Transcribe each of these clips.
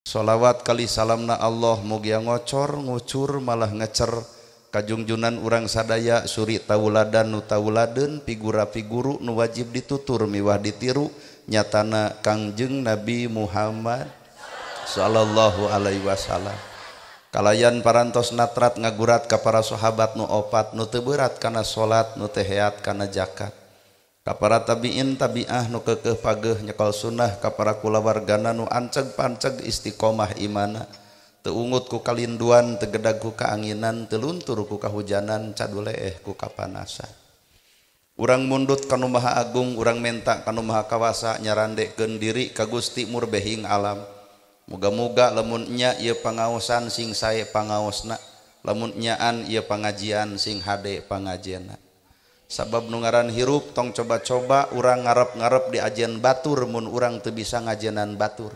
Sholawat kali salamna Allah mugia ngocor ngucur malah ngecer kajungjunan urang sadaya suri tauladan nu tauladen figura-figuru nu wajib ditutur miwah ditiru nyatana Kangjeng Nabi Muhammad sallallahu alaihi wasallam. Kalayan parantos natrat ngagurat ka para sahabat nu opat nu teu beurat kana salat nu teu heat kana zakat. Ka para tabiin tabiah nu keukeuh pageuh nyekol sunnah ka para kulawargana nu anceg panceg istiqomah imana teu ungut ku kalinduan teu gedag ku kaanginan teu luntur ku kahujanan caduleeh ku kapanasan. Urang mundut kanu maha agung urang menta kanu maha kawasa nyarandekeun diri ka Gusti murbehing alam. Muga-muga lamun nya ieu pangaosan sing sae pangaosna, lamun nyaan ieu pangajian sing hade pangajianna. Sabab nu ngaran hirup tong coba-coba urang ngarep-ngarep di ajian batur mun urang teu bisa ngajenan batur.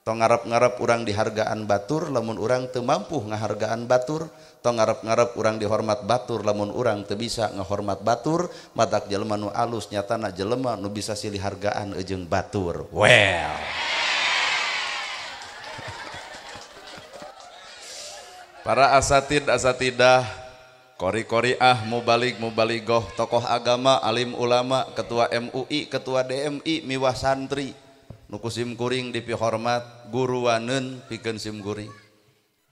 Tong ngarep-ngarep urang dihargaan batur lamun urang teu mampu ngahargaan batur. Tong ngarep-ngarep urang dihormat batur lamun urang teu bisa ngahormat batur. Matak jelema nu alus nyatana jelema nu bisa silih hargaan ejeung batur. Well. Para asatidah kori-koriah mubalik-mubaligoh tokoh agama alim ulama ketua MUI ketua DMI miwah santri nu kusim kuring dipihormat guruwaneun pikeun sim kuring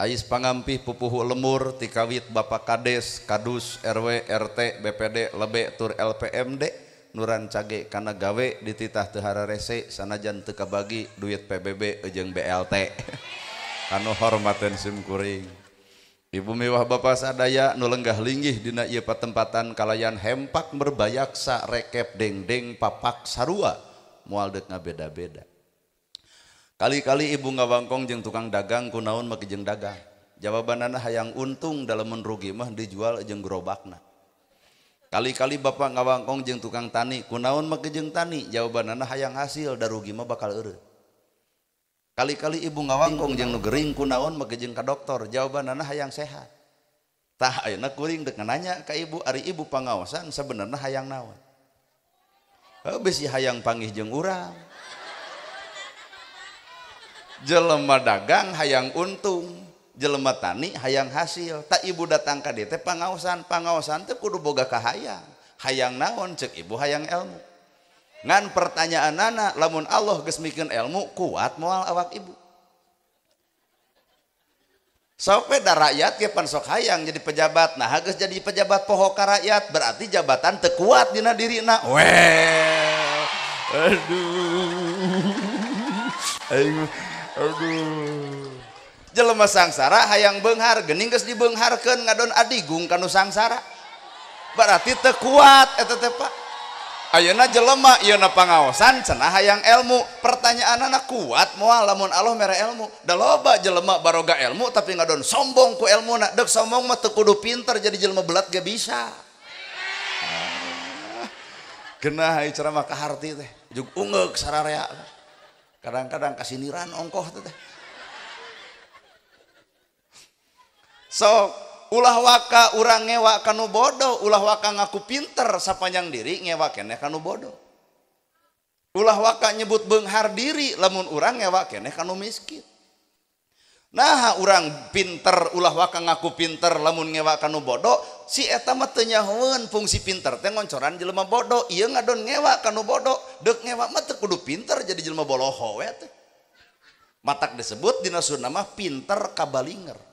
ais pangampih pupuhu lemur ti kawit Bapak Kades Kadus RW RT BPD lebe tur LPMD nuran cage kana gawe dititah teu hararese sanajan teu kabagi duit PBB jeung BLT kanu hormateun sim kuring. Ibu mewah bapak sadaya nu lenggah linggih dina ieu patempatan kalayan hempak berbayaksa rekep dengdeng papak sarua moal deuk ngabeda-beda. Kali-kali ibu ngawangkong jeung tukang dagang kunaon make jeung dagang. Jawabanana hayang untung dalam rugi mah dijual jeung gerobakna. Kali-kali bapak ngawangkong jeung tukang tani kunaon make jeung tani. Jawabanana hayang hasil da rugi mah bakal eureut. Kali-kali ibu ngawangkong jeung nu gering kunaon make jeung ka doktor jawabanana hayang sehat. Tah ayeuna kuring deuk nanya ka ibu ari ibu pangaosan sabenerna hayang naon? Bisi hayang panggih jeung urang. Jelema dagang hayang untung, jelema tani hayang hasil. Tak ibu datang ka dieu teh pangaosan teh kudu boga kahayang. Hayang naon ceuk ibu hayang ilmu. Ngan pertanyaan anak lamun Allah geus mikeun ilmu kuat moal awak ibu. Sope da rakyat ge pan sok hayang jadi pejabat. Nah geus jadi pejabat poho ka rakyat berarti jabatan teu kuat dina dirina. Well. Aduh. Jelema sangsara hayang beunghar geuning geus dibeungharkeun ngadon adigung kanu sangsara. Berarti teu kuat eta teh Pak. Ayeuna jelema ieuna pangaosan cenah hayang ilmu. Pertanyaanna kuat moal lamun Allah mere ilmu. Da loba jelema baroga ilmu tapi ngadon sombong ku ilmuna. Deuk sombong mah teu kudu pinter jadi jelema belat ge bisa. Geunah ai ceramah ka harti teh. Jug ungeuk sararea. Kadang-kadang kasiniran ongkoh teh. Sok ulah waka urang ngewa kanu bodoh, ulah waka ngaku pinter sapanjang diri ngewa keneh kanu bodoh. Ulah waka nyebut beunghar diri lamun urang ngewa keneh kanu miskin. Nah urang pinter ulah waka ngaku pinter lamun ngewa kanu bodoh, si eta mah teu nyahoeun fungsi pinter teh ngoncoran jelema bodoh. Ieu ngadon ngewa kanu bodoh, deuk ngewa mah teu kudu pinter jadi jelema boloho we teh. Matak disebut dina sunna mah pinter kabalinger.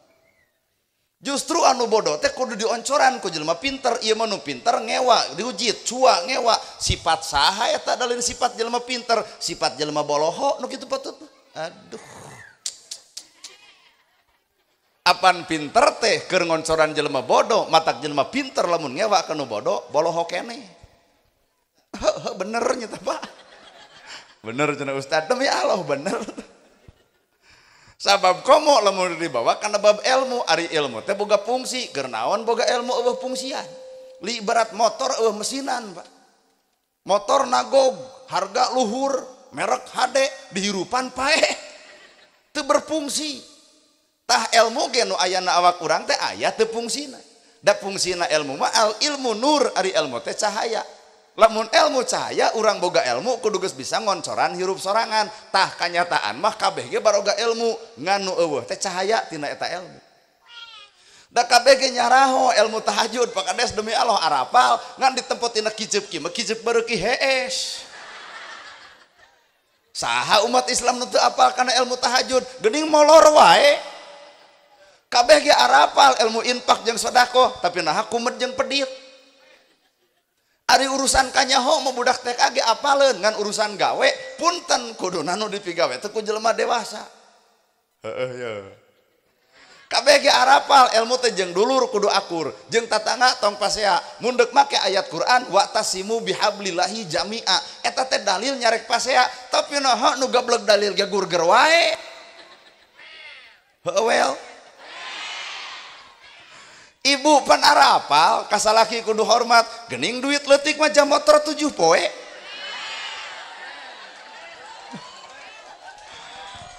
Justru anu bodoh teh kudu dioncoran ku jelema pinter. Ieu mah nu pinter ngewa diujit cua ngewa sifat saha eta dalin sifat jelema pinter sifat jelema boloho nu kitu patut. Aduh apan pinter teh keur ngoncoran jelema bodoh matak jelema pinter lamun ngewa kanu bodoh boloho keneh. Bener nya teh Pak. Bener cenah Ustad demi Allah bener. Sabab komo lamun dibawa kana bab ilmu ari ilmu teh boga fungsi keur naon boga ilmu eueuh fungsian. Li ibarat motor eueuh mesinan Pak. Motor nagog harga luhur merek HD dihirupan paeh teu berfungsi. Tah ilmu ge nu ayana awak urang teh aya teu fungsina. Da fungsina ilmu mah al ilmu nur ari ilmu teh cahaya. lamun ilmu cahaya urang boga ilmu kudu geus bisa ngoncoran hirup sorangan tah kanyataan mah kabeh ge baroga ilmu nganu eueuh teh cahaya tina eta ilmu da kabeh ge nyaraho ilmu tahajud pakades demi Allah arapal ngan ditempot tina kijep kieu mah kijep beureuk hees saha umat Islam nu teu apal kana ilmu tahajud geuning molor wae kabeh ge arapal ilmu infak jeung sedekah tapi naha kumet jeung pedit. Ari urusan kanyaho mau budak TK ge apaleun ngan urusan gawe punten kuduna nu dipigawe teh ku jelema dewasa. Heeh ya. Kabeh ge arapal ilmu teh jeung dulur kudu akur jeung tatangga tong pasea mun deuk make ayat Quran wa tasimu bihablillahi jami'a eta teh dalil nyarek pasea tapi naha nu gablek dalil ge gurger wae. Heueuh well. Ibu pan arapal kasalaki kudu hormat gening duit leutik mah jam motor 7 poe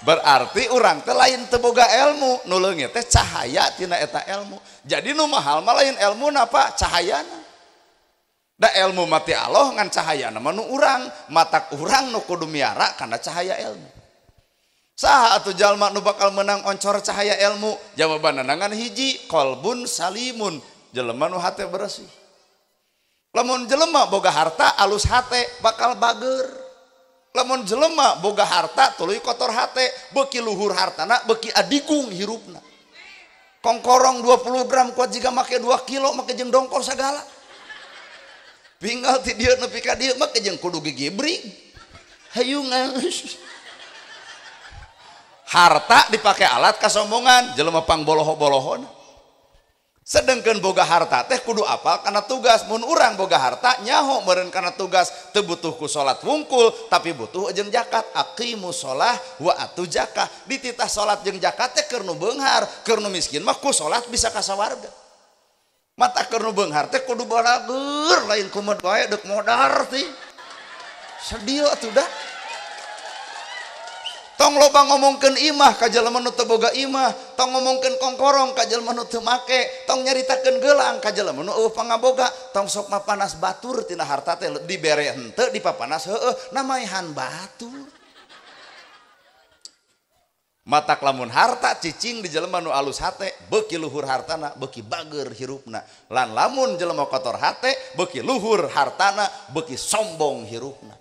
berarti urang teh lain teu boga ilmu nu leungit teh cahaya tina eta ilmu jadi nu mahal mah lain ilmu napa cahayana da ilmu mati Allah ngan cahayana mah nu urang matak urang nu kudu miara kana cahaya ilmu saha atuh jalma nu bakal menang oncor cahaya ilmu jawabanna nangan hiji qalbun salimun jelema nu hate bersih lamun jelema boga harta alus hate bakal bager lamun jelema boga harta tuluy kotor hate beuki luhur hartana beuki adigung hirupna kongkorong 20 gram kuat jiga make 2 kilo make jeung dongkol sagala tinggal ti dieu nepi ka dieu make jeung kudu gigibring hayu ngaus harta dipakai alat kasombongan jelema pangboloho-bolohon sedengkeun boga harta teh kudu apal kana tugas mun urang boga harta nyaho meureun kana tugas teu butuh ku salat wungkul tapi butuh jeung zakat aqimus shalah wa atu zakah dititah salat jeung zakat teh keur nu beunghar keur nu miskin mah ku salat bisa ka sawarga mata keur nu beunghar teh kudu balager lain kumaha wae deuk modar teh sedio atuh dah tong loba ngomongkeun imah ka jelema nu teu boga imah tong ngomongkeun kongkorong ka jelema nu teu make tong nyaritakeun geulang ka jelema nu eueuh pangaboga tong sok mapanas batur tina harta teh dibere henteu dipapanas heueuh namaihan batur matak lamun harta cicing di jelema nu alus hate beuki luhur hartana beuki bager hirupna lan lamun jelema kotor hate beuki luhur hartana beuki sombong hirupna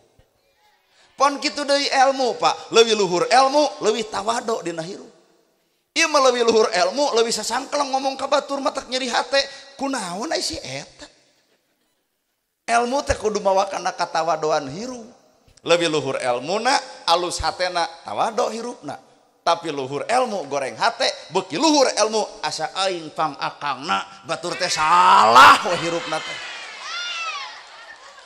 pon kitu deui ilmu Pak leuwih luhur ilmu leuwih tawado dina hirup ieu mah leuwih luhur ilmu leuwih sasangkeleng ngomong ka batur matak nyeri hate kunaon ai si eta ilmu teh kudu mawa kana katawadoan hirup leuwih luhur ilmuna alus hatena tawado hirupna tapi luhur ilmu goreng hate beuki luhur ilmu asa aing pang akangna batur teh salah we hirupna teh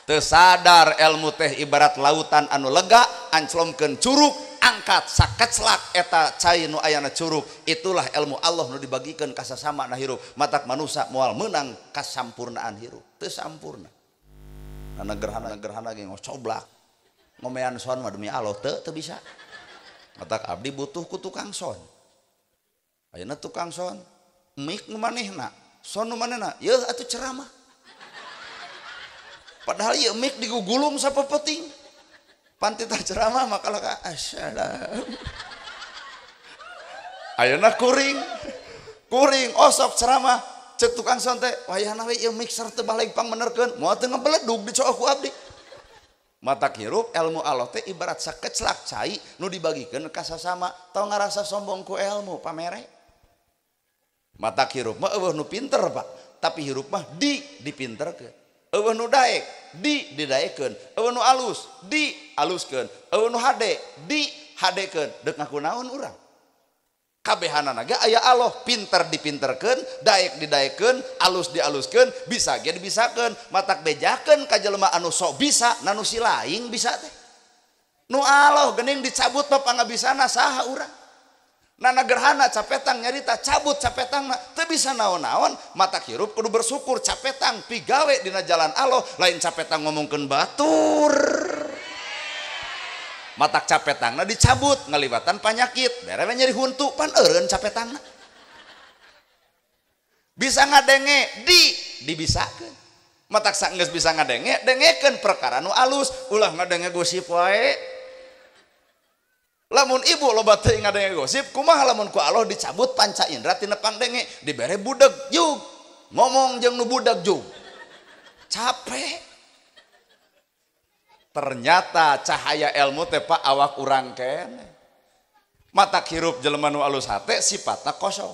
teu sadar ilmu teh ibarat lautan anu lega anclomkeun curug angkat sakeclak eta cai nu ayana curug itulah ilmu Allah nu dibagikeun ka sasama na hirup matak manusia moal meunang kasampurnaan hirup teu sampurna gerhana ge ngocoblak ngomean son mah demi Allah teu bisa matak abdi butuh ku tukang son ayeuna tukang son mik nu manehna son nu manehna yeuh atuh ceramah padahal ieu mik digugulung sapepeting pantita ceramah makalah ka assalam ayeuna kuring osok ceramah cek tukang son teh wayahna we ieu mixer teu balik pangmenerkeun moal teu ngabeledug dicook ku abdi matak hirup ilmu Allah teh ibarat sakeclak cai nu dibagikeun ka sasama tong ngarasa sombong ku ilmu pamere matak hirup mah eueuh nu pinter Pak tapi hirup mah dipinterkeun eueuh nu daek didaekeun eueuh nu alus dialuskeun eueuh nu hade dihadekeun deuk ngaku naon urang kabehanana ge aya Allah pinter dipinterkeun daek didaekeun alus dialuskeun bisa ge dibisakeun matak bejakeun ka jelema anu sok bisa nanu si laing bisa teh nu Allah geuning dicabut mah pangabisana saha urang nana gerhana capetang nyarita cabut capetangna teu bisa naon-naon matak hirup kudu bersyukur capetang pigawe dina jalan Allah lain capetang ngomongkeun batur matak capetangna dicabut ngaliwatan panyakit berewe nyeri huntu pan eureun capetangna bisa ngadenge dibisakeun matak sanggeus bisa ngadenge dengekeun perkara nu alus ulah ngadenge gosip wae. Lamun ibu loba teu ngadenge gosip kumaha lamun ku Allah dicabut panca indra tina pangdenge dibere budak jug ngomong jeung nu budak jug capek. Ternyata cahaya ilmu teh Pak awak urang kene. Matak hirup jelema nu alus hate sifatna kosong.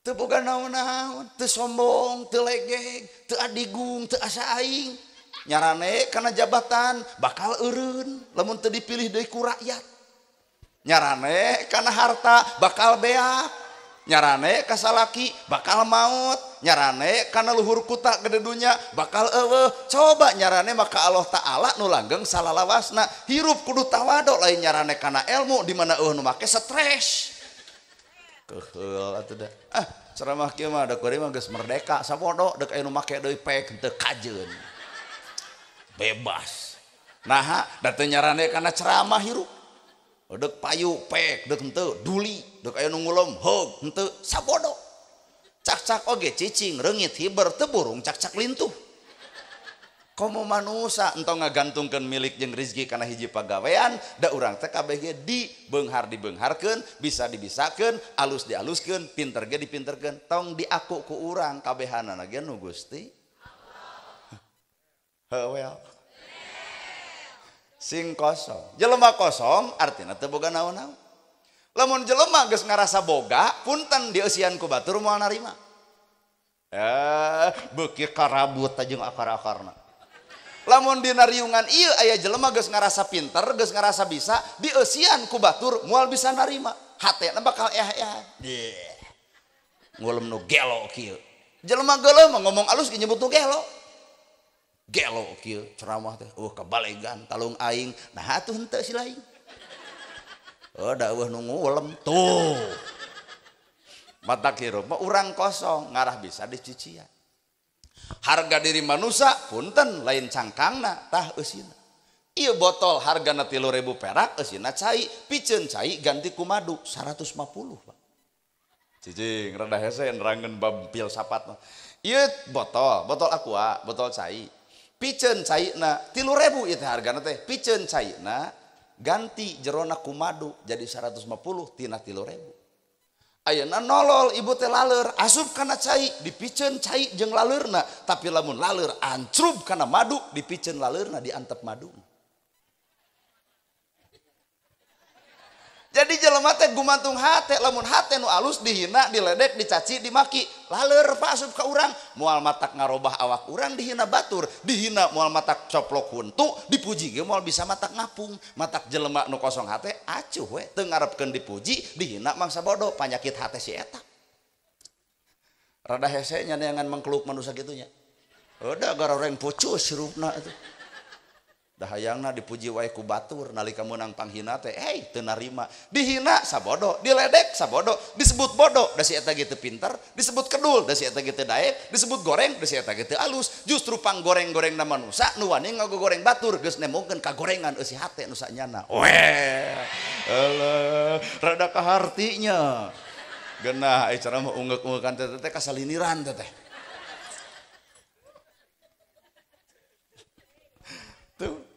Teu boga naon-naon, teu sombong, teu legeg, teu adigung, teu asa aing. Nyarane kana jabatan bakal eureun lamun teu dipilih deui ku rakyat. Nyarane kana harta bakal beak. Nyarane kasalaki bakal maut, nyarane kana luhur kuta gede dunya bakal eueuh. Coba nyarane maka Allah Ta'ala nu langgeng salalawasna hirup kudu tawado lain nyarane kana ilmu di mana eueuh nu make stres. Keheul atuh da. Ceramah kieu mah da kuring mah geus merdeka sabodo deuk aya nu make deui pek teu kajeun. Bebas. Nah, da teu nyarane kana ceramah hirup. Dek payu pek dek henteu duli dek aya nu ngulem heug henteu sabodo. Cak-cak oge cicing reungit hiber teu burung cak-cak lintuh. Komo manusia entong ngagantungkeun milik jeung rezeki kana hiji pagawean da urang teh kabeh ge dibeunghar-dibeungharkeun bisa dibisakeun alus dialuskeun pinter ge dipinterkeun tong diaku ku urang kabehanana ge nu Gusti heuwel. Sing kosong jelema kosong artinya teu boga naon-naon. Lamun jelema geus ngarasa boga punten dieusian ku batur moal narima beuki karabut jeung akar-akarna. Lamun dina riungan ieu aya jelema geus ngarasa pinter geus ngarasa bisa dieusian ku batur moal bisa narima hatena bakal ngulem nu gelo kieu. Jelema geuleuh mah ngomong alus ge nyebut nu gelo kieu ceramah teh kabalegan talung aing nah atuh henteu si lain da eueuh nu ngulem tuh matak hirup mah urang kosong ngarah bisa dicician. Harga diri manusia punten lain cangkangna tah eusina. Ieu botol hargana 3.000 perak eusina cai piceun cai ganti ku madu 150 Pak. Cicing rada hese nerangeun bab filsafat mah. Ieu botol aqua botol cai piceun caina 3.000 ieu teh hargana teh piceun caina ganti jerona ku madu jadi 150 tina 3.000. Ayeuna nolol ibu teh laleur asup kana cai dipiceun cai jeung laleurna tapi lamun laleur ancrub kana madu dipiceun laleurna diantep madu. Jadi jelema teh gumantung hate lamun hate nu alus dihina diledek dicaci dimaki laleur Pak asup ka urang moal matak ngarobah awak urang dihina batur dihina moal matak coplok huntu dipuji ge moal bisa matak ngapung matak jelema nu kosong hate acuh we teu ngarepkeun dipuji dihina mangsa bodoh panyakit hate si eta. Rada hese nya neangan mangkeluk manusia gitunya. Udah garoreng pucus sirupna atuh. Dahayangna dipuji wae ku batur nalika meunang panghina teh teu narima dihina sabodo diledek sabodo disebut bodoh da si eta ge teu pinter disebut kedul da si eta ge teu daek disebut goreng da si eta ge teu alus justru panggoreng-gorengna manusia nu wani ngagoreng batur geus nemongkeun kagorengan eusi hate nu sanyana weh alah rada kahartinya geunah cara mah ungeuk-ungekan teh kasaliniran teh tuh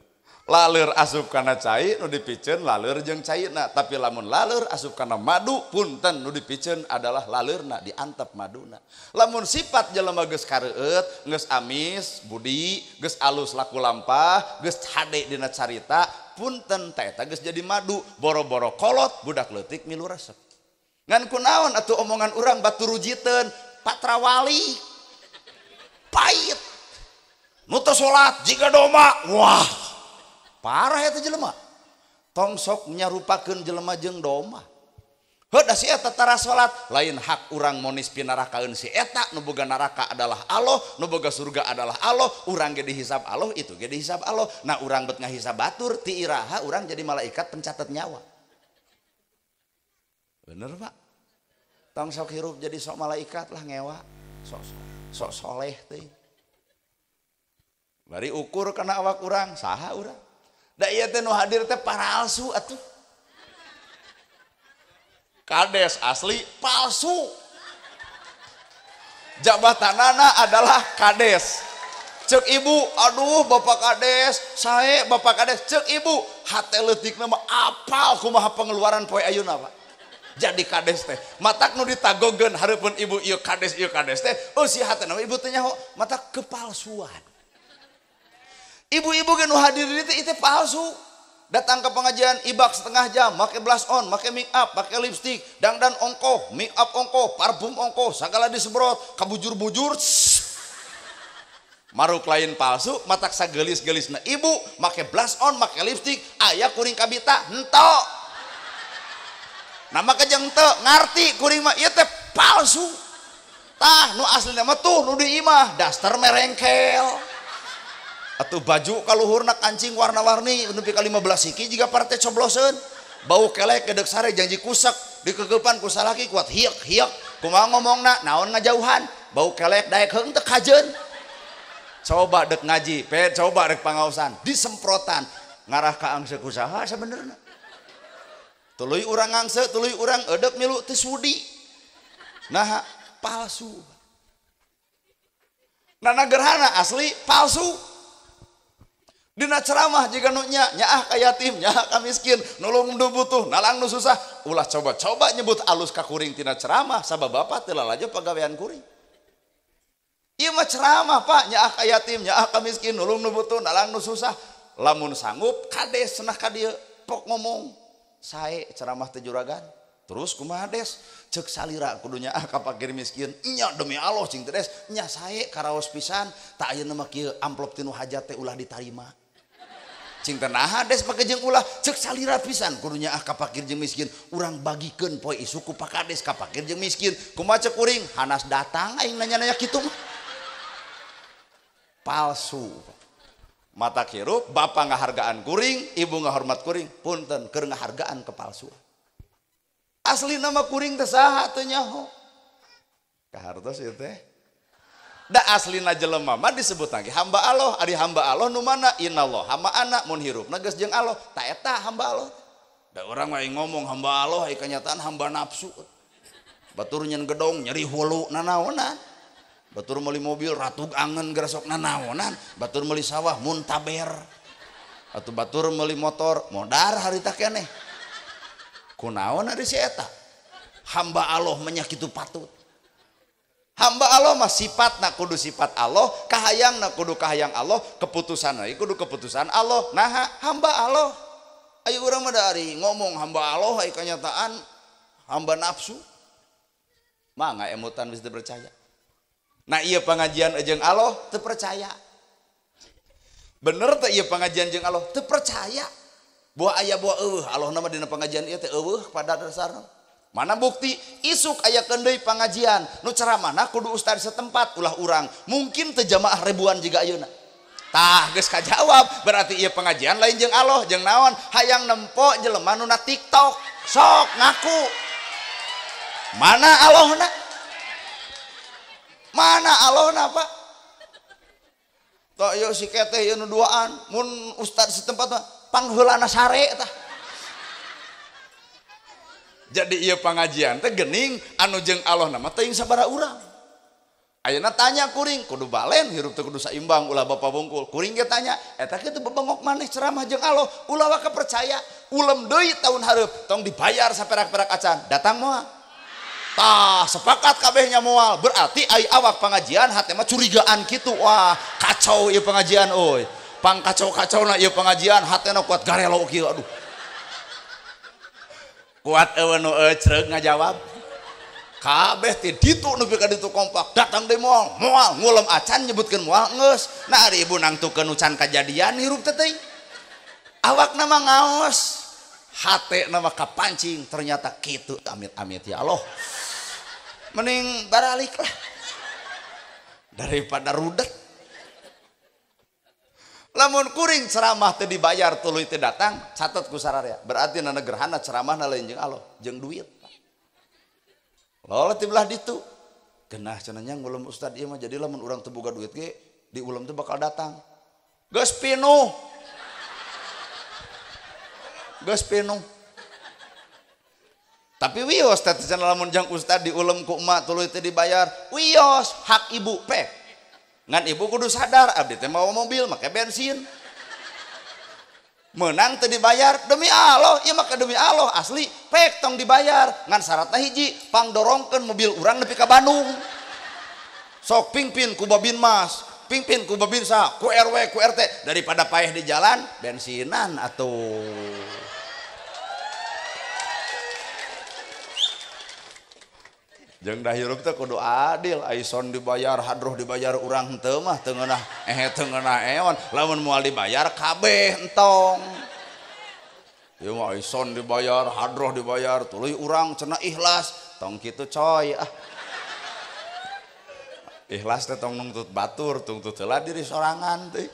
laleur asup kana cai nu dipiceun laleur jeung caina tapi lamun laleur asup kana madu punten nu dipiceun adalah laleurna diantep maduna. Lamun sifat jelema geus kareueut geus amis budi geus alus laku lampah geus hade dina carita punten teh eta geus jadi madu boro-boro kolot budak leutik milu resep. Ngan kunaon atuh omongan urang batur rujiteun patrawali pait nu teu salat jiga doma wah parah eta jelema tong sok nyarupakeun jelema jeung doma heuh da si eta tara salat lain hak urang monis pinarakaeun si eta nu boga neraka adalah Allah nu boga surga adalah Allah urang ge dihisab Allah itu ge dihisab Allah nah urang bet ngahisab batur ti iraha urang jadi malaikat pencatat nyawa bener Pak tong sok hirup jadi sok malaikat lah ngewa sok soleh teh bari ukur kana awak urang saha urang da ieu teh nu hadir teh palsu atuh. Kades asli palsu. Jabatanana adalah kades. cek ibu, aduh bapak kades, saya bapak kades, cek ibu, hate leutik nama apal kumaha pengeluaran poe ayeuna Pak. Jadi kades teh, matak nu ditagogeun hareupeun ibu ieu kades teh, oh si hate nama ibu teh nyaho, matak kepalsuan. Ibu-ibu ge nu hadir di teh palsu. Datang ke pengajian ibak setengah jam, make blush on, make make up, make lipstick, dangdan ongkoh, make up ongkoh, parfum ongkoh, segala disemprot, kabujur-bujur. Maruk lain palsu, matak sagelis-gelisna ibu, make blush on, make lipstick, aya kuring kabita, henteu. Nama kajeng henteu, ngarti kuring mah ieu teh palsu. Tah nu aslina mah tuh nu di imah, daster merengkel. Atuh baju kaluhurna kancing warna-warni nepi ka 15 siki jiga partai cobloseun. Bau kelek gedeg sare janji kusak dikegepan ku salaki kuat hiek-hiek. Kumaha ngomongna naon ngajauhan, bau kelek daek heung teu kajeun. Coba dek ngaji, coba dek pangaosan, disemprotan ngarah ka angse kusaha sebenarnya. Tuluy urang angse, tuluy urang edep milu teu sudi. Nah, palsu. Nana gerhana asli palsu. Dina ceramah jika nu nyaah ka yatim, nyaah ka miskin, nulung nu butuh, nalang nu susah, ulah coba-coba nyebut alus ka kuring tina ceramah, sabab bapak teu lalajo pagawean kuring. Ieu mah ceramah Pak, nyaah ka yatim, nyaah ka miskin, nulung nu butuh, nalang nu susah. Lamun sanggup kades cenah ka dieu, pok ngomong. Sae ceramah teh juragan. Terus kumaha des? Ceuk salira kudu nyaah ka fakir miskin. Nya demi Allah cing teh des, nya sae karaos pisan, tak ayeuna mah kieu amplop tinu hajat teh ulah ditarima. Cing teh naha des make jeung ulah, ceuk salira pisan kudu nyaah ka fakir jeung miskin. Urang bagikeun poe isu ku pakades ka fakir jeung miskin. Kumaha ceuk kuring? Hanas datang aing nanya-nanya kitu mah. Palsu. Mata hirup bapak ngahargaan kuring, ibu ngahormat kuring, punten keur ngahargaan kepalsuan. Asli nama kuring teh saha teu nyaho. Kahartos ieu teh. Da aslina jelema mah disebut lagi hamba Allah, ari hamba Allah nu mana? Innallah hamba anak mun hirupna geus jeung Allah, ta eta hamba Allah. Da urang mah ngomong hamba Allah, ai kenyataan hamba nafsu. Batur nyen gedong nyeri hulu nanaonan. Batur meuli mobil ratug angen geresok nanaonan, batur meuli sawah muntaber. Atuh batur meuli motor modar harita keneh. Kunaon ari si eta? Hamba Allah menyakitu patut. Hamba Allah mah sifatna kudu sifat Allah, kahayangna kudu kahayang Allah, keputusanna kudu keputusan Allah. Nah, hamba Allah. Ayo urang mah dari ngomong hamba Allah ai kenyataan hamba nafsu. Mangga emutan bisa percaya. Nah iya pengajian jeung Allah teu percaya. Bener teh ieu pengajian jeung Allah teu percaya. Buah aya buah Allah nama dina pengajian ieu teh pada dasarna. Mana bukti isuk aya keun deui pengajian nu ceramahna kudu ustad setempat ulah urang. Mungkin teu jamaah ribuan jiga ayeuna. Tah geus kajawab berarti ieu pengajian lain jeung Allah jeung naon hayang nempo jelema nu na TikTok. Sok ngaku. Mana Allahna? Mana Allah Pak? Tok yuk si keteh yuk nuduaan, mun ustad setempat mah pangheulana sare tah. Jadi ieu pengajian teh geuning anu jeung Allah nama teuing sabaraha urang. Ayeuna tanya kuring kudu balen hirup teh kudu saimbang ulah bapa bungkul. Kuring ge tanya, eta kitu bebengok maneh ceramah jeung Allah, ulah wae percaya. Ulem deui tahun hareup tong dibayar saperak-perak acan. Datang moal. Tah sepakat kabehnya moal berarti ai awak pengajian hate mah curigaan kitu. Wah kacau ieu pengajian euy, pang kacau-kacauna ieu pengajian hatena kuat garelo kieu. Aduh kuat eueuh nu ecreug ngajawab kabeh ti ditu nepi ka ditu kompak datang deui moal ngulem acan nyebutkeun moal geus. Nah ari ibu nangtukeun ucan kajadian hirup teh teuing awak nama ngaos hate nama kapancing ternyata kitu. Amit-amit ya Allah. Mending baralik lah daripada rudet. Lamun kuring ceramah teu dibayar tuluy teu datang catet ku sararea berarti na gerhana ceramahna lain jeung Allah jeung duit. Lola ti belah ditu genah cenanya ngulem ustad ieu mah jadi lamun urang teu boga duit ge di ulem teh bakal datang geus pinuh. Geus pinuh. Tapi wios teh cenah lamun jang ustad diulem ku emak tuluy teu dibayar wios hak ibu pe ngan ibu kudu sadar abdi teh mau mobil make bensin menang teu dibayar demi Allah ieu mah demi Allah asli pek tong dibayar ngan syaratna hiji pangdorongkeun mobil urang nepi ka Bandung sok pingpin ku babin mas pingpin ku babin sa ku RW ku RT daripada paeh di jalan bensinan atuh. Jeung dah hirup teh kudu adil, aison dibayar, hadroh dibayar urang henteu mah teu ngeunah teu ngeunah eon, lamun moal dibayar kabeh entong. Ieu mah aison dibayar, hadroh dibayar, tuluy urang cenah ikhlas, tong kitu coy ah. Ikhlas teh tong nuntut batur, tuntut heula diri sorangan teh.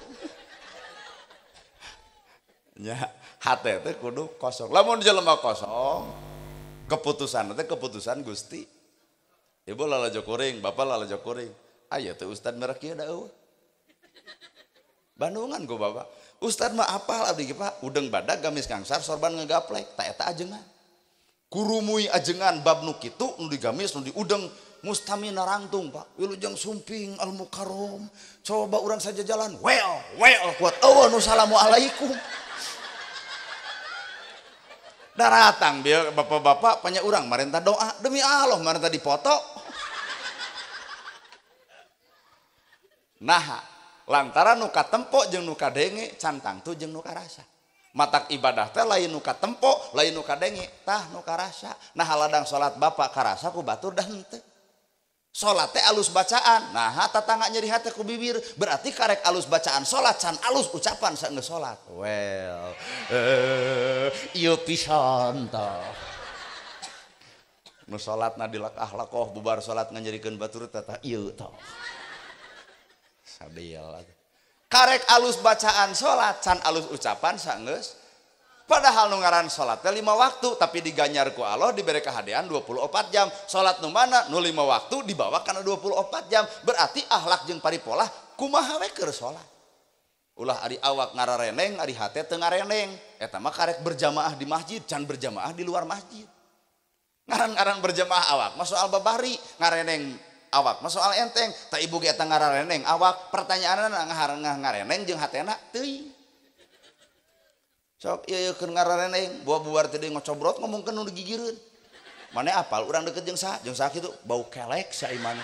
Nya hate teh kudu kosong. Lamun jelema kosong, keputusan teh keputusan Gusti. Ibu lalajo kuring, bapak lalajo kuring. Aya teh ustad merek ieu da eueuh. Bandungan ku bapak. Ustad mah apal abdi ge Pak, udeng badag gamis kangsar sorban ngegaplek, ta eta ajengan. Kurumui ajengan bab nu kitu nu digamis nu diudeng mustamina rangtung Pak. Wilujeng sumping al mukarrom. Coba urang saja jalan. Well kuat eueuh nu salamualaikum. Daratang bieu bapak-bapak panya urang marenta doa demi Allah marenta dipoto. Nah, lantaran nu katempo jeung nu kadenge cantang tu jeung nu karasa. Matak ibadah teh lain nu katempo, lain nu kadenge, tah nu karasa. Nah, haladang salat bapak karasa ku batur dah henteu. Salat teh alus bacaan. Nah, tatangga nyeri hate ku bibir, berarti karek alus bacaan salat can alus ucapan saenggeus salat. Well, ieu pisan tah. Nu salatna dilakah-lakoh bubar salat nganjerikeun batur tah ieu tah. Sadil. Karek alus bacaan salat can alus ucapan saenggeus. Padahal nu ngaran salat teh 5 waktu tapi diganyar ku Allah dibere kahadean 24 jam. Salat nu mana nu 5 waktu dibawa kana 24 jam. Berarti akhlak jeung paripolah kumaha we keur salat. Ulah ari awak ngarareneng, ari hate teu ngareneng. Eta mah karek berjamaah di masjid, can berjamaah di luar masjid. Ngaran-ngaran berjamaah awak mah soal babari, ngareneng awak mah soal enteng. Ta ibu ge eta ngarareneng awak, pertanyaanna ngareneng jeung hatena teuing. Sok ieu keur ngarareneng buah-buar teh ngocobrot ngomongkeun nu digigireun. Mane apal urang deukeut jeung saha kitu bau kelek sa iman.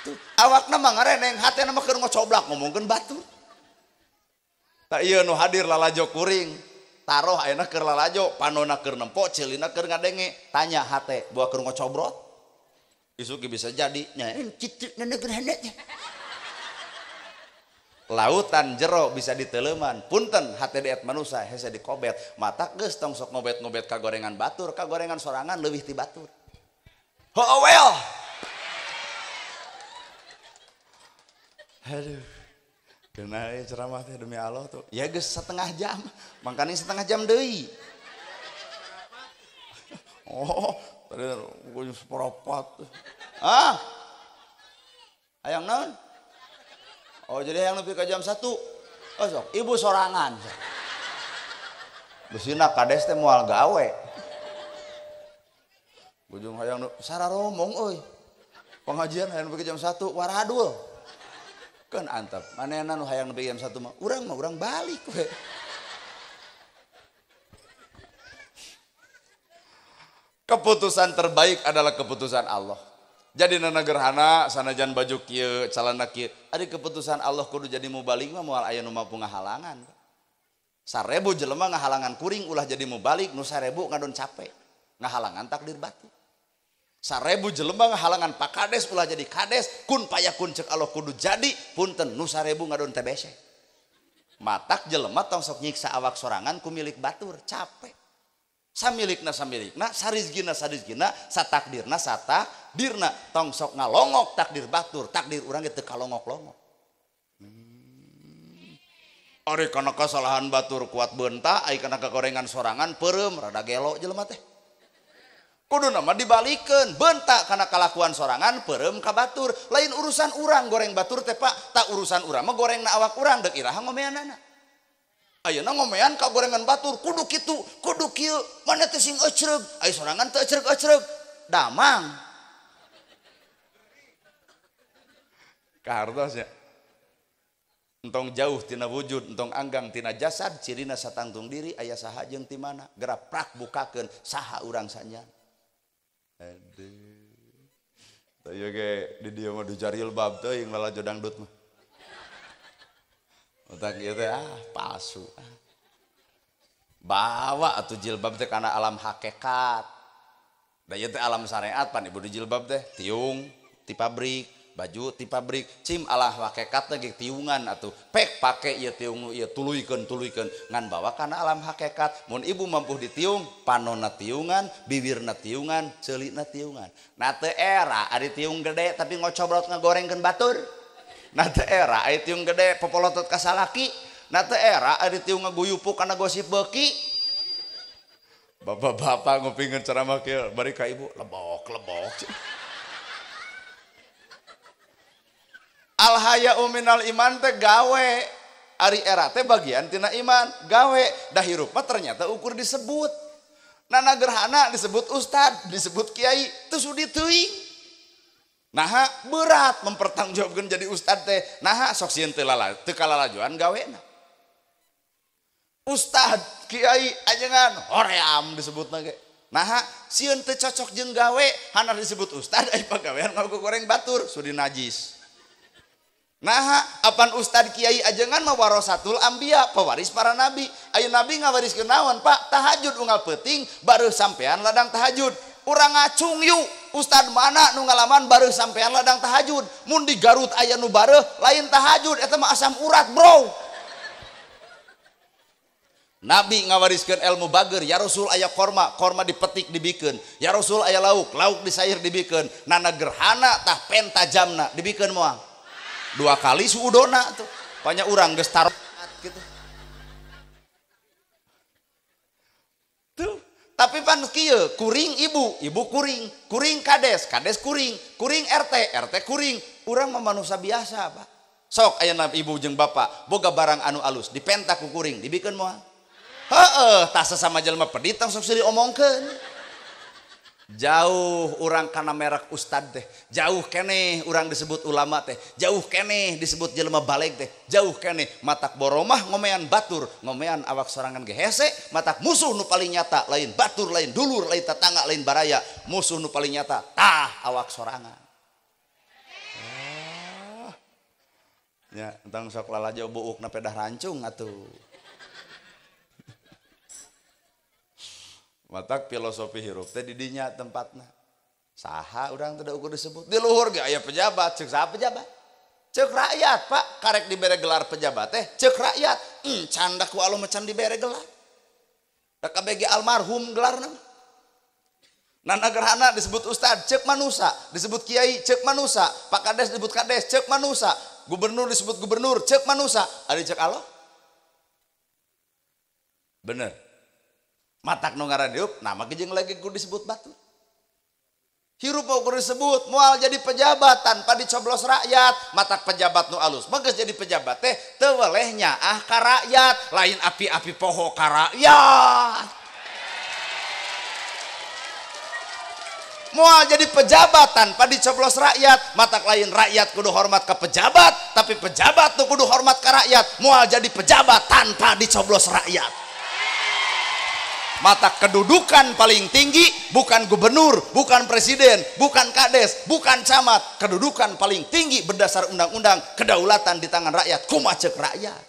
Tuh awakna mah ngareneng, hatena mah keur ngocoblak ngomongkeun batur. Tak ieu nu hadir lalajo kuring, taroh ayeuna keur lalajo, panonna keur nempo, ceulina keur ngadenge, tanya hate buah keur ngocobrot. Isuki bisa jadi nya cicit nenek berhandatnya. Lautan jero bisa diteleuman punten hate diet manusia hese dikobet matak geus tong sok ngobet-ngobet kagorengan batur kagorengan sorangan leuwih ti batur well aduh kena ceramah teh demi Allah tuh ya geus setengah jam mangkana setengah jam deui oh tadi gue seperopat hayang naon. Oh jadi yang lebih ke jam 1. Oh sok ibu sorangan. Besina kades teh moal gawe. Bujung hayang sararomong euy. Pengajian hayang nepi ke jam 1 waradul. Kan antep. Manehna nu hayang nepi jam 1 mah urang balik we. Keputusan terbaik adalah keputusan Allah. Jadi nana gerhana sanajan baju kieu calana kieu ari keputusan Allah kudu jadi mubalik mah moal aya nu mampu ngahalangan 1000 jelema ngahalangan kuring ulah jadi mubalik nu 1000 ngadon capek ngahalangan takdir batu 1000 jelema ngahalangan pak kades ulah jadi kades kun payakun ceuk Allah kudu jadi punten nu 1000 ngadon TBC matak jelema tong sok nyiksa awak sorangan ku milik batur capek samilikna sarizgina satakdirna satakdirna tong sok ngalongok takdir batur takdir urang ge teu kalongok-longok ari kana kasalahan batur kuat beunta ai kana kagorengan sorangan peureum rada gelo jelema teh kuduna mah dibalikeun beunta kana kalakuan sorangan peureum ka batur lain urusan urang goreng batur teh Pak tak urusan urang mah gorengna awak urang deuk iraha ngomeanana ayeuna ngomean ka gorengan batur kudu kitu kudu kieu mana teh sing ecreug ai sorangan teu ecreug damang kahartos ya entong jauh tina wujud, entong anggang tina jasad, cirina satangtung diri aya saha jeung ti mana, geura prak bukakeun saha urang sanyan. Aduh. Teu ge di dieu mah dujar jilbab teuing lalajo dangdut mah. Utak ieu teh palsu. Bawa atuh jilbab teh kana alam hakikat. Da ieu teh alam syariat pan ibu di jilbab teh tiung ti pabrik, baju ti pabrik, cim alah hakikat ge tiungan atuh. Pek pake ieu tiung ieu tuluykeun ngan bawa kana alam hakikat. Mun ibu mampu ditiung, panonna tiungan, bibirna tiungan, ceulina tiungan. Na teu era ari tiung gede tapi ngocobrot ngagorengkeun batur. Na teu era ari tiung gede popolotot ka salaki. Na teu era ari tiung ngaguyupuk kana gosip beuki. Bapak-bapak ngupingeun ceramah kieu bari ka ibu lebok. Al haya'u minal iman teh gawe. Ari era teh bagian tina iman, gawe. Da hirup mah ternyata ukur disebut. Nana gerhana disebut ustad, disebut kiai, teu sudi teuing. Naha berat mempertanggungjawabkeun jadi ustad teh. Naha sok sieun teu kalalajoan gawena. Ustad, kiai, ajengan, hoream disebutna ge. Naha sieun teu cocok jeung gawe, hana disebut ustad aya pagawean ngagoreng batur, sudi najis. Nah, apan ustad kiai ajengan mah warasatul anbiya, pewaris para nabi. Aya nabi ngawariskeun naon, Pak? Tahajud unggal peuting baru sampean ladang tahajud. Urang ngacung yuk, ustad mana nu ngalaman baru sampean ladang tahajud. Mun di Garut aya nu bareuh lain tahajud, eta mah asam urat, Bro. Nabi ngawariskeun ilmu bager, ya Rasul aya korma dipetik dibikeun. Ya Rasul aya lauk disair dibikeun. Nana gerhana tah pentajamna dibikeun moal. 2 kali suudona tuh. Banyak urang geus taroat gitu. Tuh, tapi pan kieu, kuring ibu kuring kades kuring RT kuring. Urang mah manusia biasa, Pak. Sok aya ibu jeung bapak boga barang anu alus dipenta ku kuring dibikeun moal. Heeh, tah sesama jelema pedit tong sok diomongkeun. Jauh urang kana merek ustad teh, jauh keneh urang disebut ulama teh, jauh keneh disebut jelema baleg teh, jauh keneh matak boromah ngomean batur, ngomean awak sorangan ge hese, matak musuh nu paling nyata lain batur, lain dulur, lain tetangga, lain baraya, musuh nu paling nyata tah awak sorangan. Ya, entang sok lalajo buukna pedah rancung atuh. Matak filosofi hirup teh di dinya tempatna. Saha urang teu ukur disebut. Di luhur ge aya pejabat, ceuk saha pejabat? Ceuk rakyat, Pak. Karek dibere gelar pejabat teh ceuk rakyat. Canda ku Allah macan dibere gelar. Da KBG almarhum gelarna. Nana gerhana disebut ustad, ceuk manusa, disebut kiai, ceuk manusa, Pak Kades disebut kades, ceuk manusa, gubernur disebut gubernur, ceuk manusa. Ari ceuk Allah? Bener. Matak nu ngaran hirup nama jeung lagi ku disebut batur. Hirup mau ku disebut moal jadi pejabat tanpa dicoblos rakyat. Matak pejabat nu alus mah geus jadi pejabat teh teu weleh nyaah ka rakyat, lain api-api poho ka rakyat. Moal jadi pejabat tanpa dicoblos rakyat, matak lain rakyat kudu hormat ke pejabat, tapi pejabat nu kudu hormat ke rakyat. Moal jadi pejabat tanpa dicoblos rakyat. Mata kedudukan paling tinggi bukan gubernur, bukan presiden, bukan kades, bukan camat. Kedudukan paling tinggi berdasar undang-undang kedaulatan di tangan rakyat. Kumaha ceuk rakyat?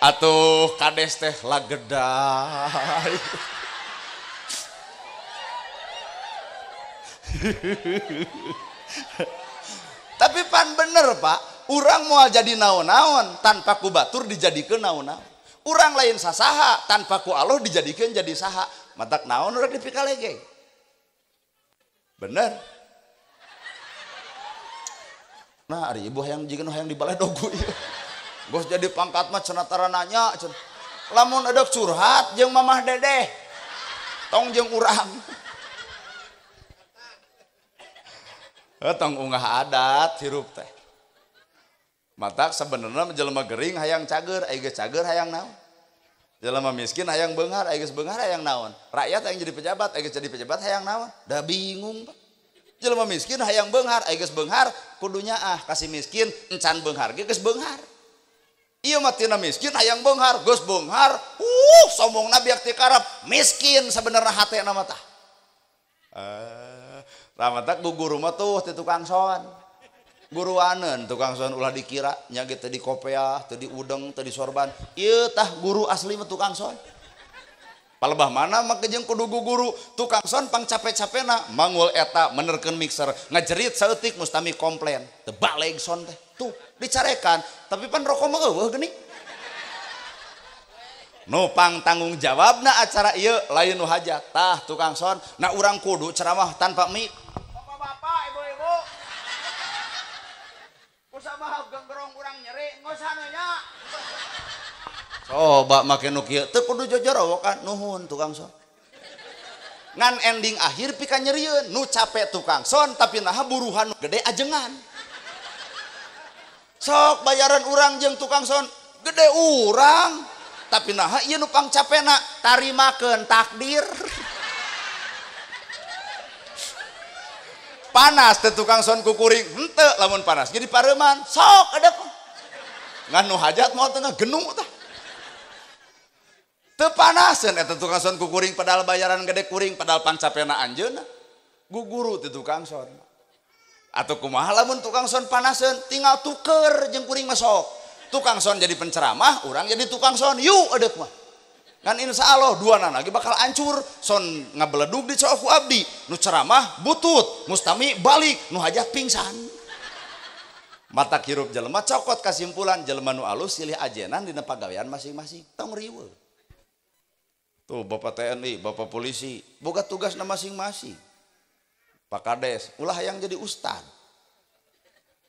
Atuh kades teh lageday. Tapi pan bener, Pak. Urang moal jadi naon-naon tanpa ku batur dijadikeun naon-naon. Urang lain sasaha tanpa ku Allah dijadikan jadi saha. Matak naon urang dipikalege. Bener. Nah, ari ibu hayang jikeun hayang dibalai dogu ieu. Gos jadi pangkat mah cenah tara nanya. Lamun edek curhat jeung mamah dedeh. Tong jeung urang. Tong unggah adat hirup teh. Matak sebenarnya jelema gering hayang cager, aya geus cager hayang naon. Jelema miskin hayang beunghar, aya geus beunghar hayang naon. Rakyat hayang jadi pejabat, aya geus jadi pejabat hayang naon. Da bingung, Pak. jelema miskin hayang beunghar aya geus beunghar kudunya kasih miskin encan beunghar ge geus beunghar. Ieu mah tina miskin hayang beunghar geus beunghar sombongna biak ti karep miskin sabenerna hatena mah tah. Ramatak guru mah tuh ti tukang son. Guruaneun tukang son ulah dikira nya ge teu di kopiah, teu di udeng, teu di sorban. Ieu tah guru asli mah tukang son. Palebah mana mah jeung kudu guru tukang son pang capek-capena mangul eta menerkeun mixer ngajerit saeutik mustami komplain teu baleg son teh tuh dicarekan tapi pan rokok mah eueuh geuning nu pang tanggung jawabna acara ieu lain nu hajat tah tukang son na urang kudu ceramah tanpa mik bapak-bapak ibu-ibu kusaha genggerong urang nyeri ngosana nya. Coba make nu kieu teu kudu jojorowokan nuhun tukang son. Ngan ending akhir pika nyerieun nu capek tukang son tapi naha buruhan nu gede ajengan. Sok bayaran urang jeung tukang son gede urang tapi naha ieu nu pang capena tarimakeun takdir. Panas teh tukang son kukuring henteu lamun panas jadi pareuman sok edek. Ngan nu hajat moal teu genung tah. Teu panaseun eta tukang son kukuring padahal bayaran gede kuring padahal pangcapena anjeunna guguru ti tukang son. Atuh kumaha lamun tukang son panaseun tinggal tuker jeung kuring masok. Tukang son jadi penceramah, urang jadi tukang son. Yuk edeuk mah. Kan insyaallah duana lagi bakal hancur. Son ngabeledug di ku abdi, nu ceramah butut, mustami balik, nu hajat pingsan. Mata hirup jelema cokot kasimpulan jelema nu alus silih ajenan dina pagawean masing-masing. Tong riweuh. Tuh Bapak TNI, Bapak polisi, boga tugasna masing-masing. Pak Kades, ulah hayang jadi ustad.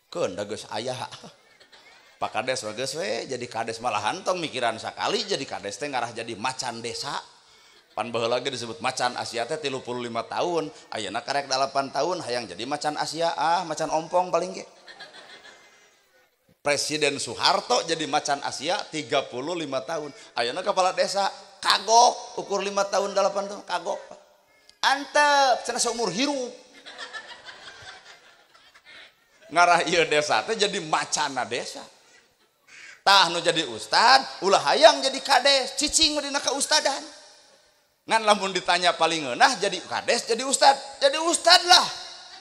Keun da geus aya. Pak Kades mah geus we jadi kades malahan tong mikiran sakali jadi kades teh ngarah jadi macan desa. Pan baheula ge disebut macan Asia teh 35 tahun, ayeuna karek 8 tahun hayang jadi macan Asia macan ompong paling ge. Presiden Soeharto jadi macan Asia 35 tahun. Ayeuna kepala desa kagok ukur 5 tahun 8 tahun kagok antep cenah seumur hirup ngarah ieu desa teh jadi macana desa tah nu jadi ustad ulah hayang jadi kades cicing dina kaustadan ngan lamun ditanya paling ngeunah jadi kades jadi ustad lah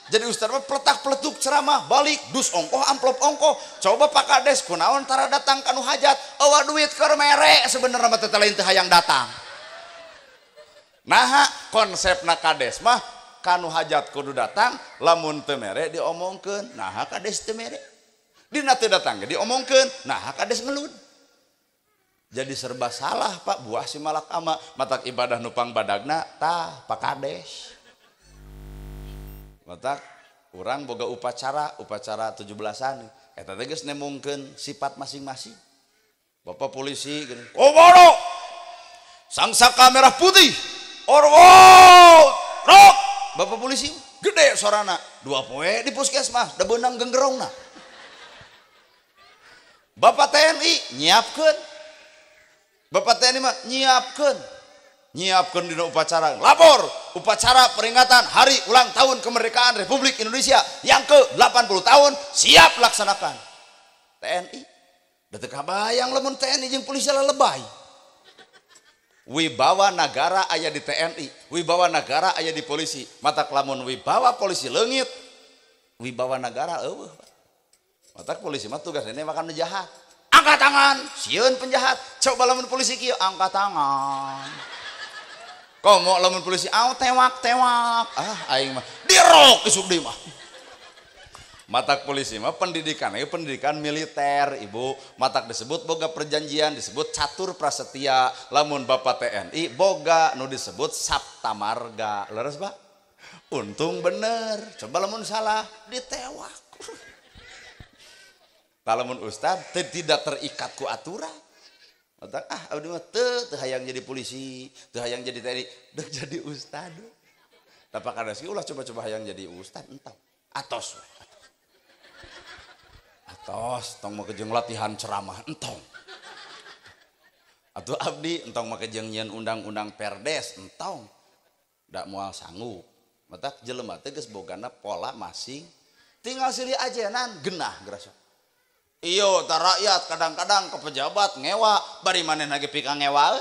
jadi ustad mah peletak peletuk ceramah balik dus ongkoh amplop ongkoh coba Pak Kades kunaon tara datang kanu hajat eueuh duit keur mere sebenarnya mah teh lain teh hayang datang nah konsepna Kades mah kanu hajat kudu datang lamun teu mere diomongkeun nah Kades teu mere dina teu datang ge diomongkeun nah Kades ngeluh jadi serba salah Pak buah si malakama matak ibadah nupang badagna tah Pak Kades. Matak urang boga upacara 17-an eta teh geus nemungkeun sifat masing-masing. Bapak polisi gini, "Komodo! Sangsaka merah putih. Orwo! Rok!" Bapak polisi gede sorana, 2 poe di puskesmas da beunang genggerongna. Bapak TNI nyiapkeun. Bapak TNI mah nyiapkeun dina upacara lapor upacara peringatan hari ulang tahun kemerdekaan Republik Indonesia yang ke-80 tahun siap laksanakan TNI da teu kabayang lamun TNI jeung polisi lebay wibawa negara aya di TNI wibawa negara aya di polisi matak lamun wibawa polisi leungit wibawa negara eueuh matak polisi mah tugasna makan jahat angkat tangan sieun penjahat coba lamun polisi kieu angkat tangan komo lamun polisi tewak aing mah dirok isuk deui mah matak polisi mah pendidikan militer ibu matak disebut boga perjanjian disebut catur prasetya lamun Bapak TNI boga nu disebut sabta marga leres Pak untung bener coba lamun salah ditewak lamun ustad tidak terikat ku aturan matak abdi mah teu hayang jadi polisi teu hayang jadi TNI deuk jadi ustad tapi Kades ulah coba-coba hayang jadi ustad entong atos tong make jeung latihan ceramah entong atuh abdi entong make jeung nyieun undang-undang perdes entong da moal sanggup matak jelema teh geus bogana pola masing tinggal silih ajenan genah gerasa. Iyo ta rakyat kadang-kadang ke pejabat ngewa bari manehna ge pika ngewa.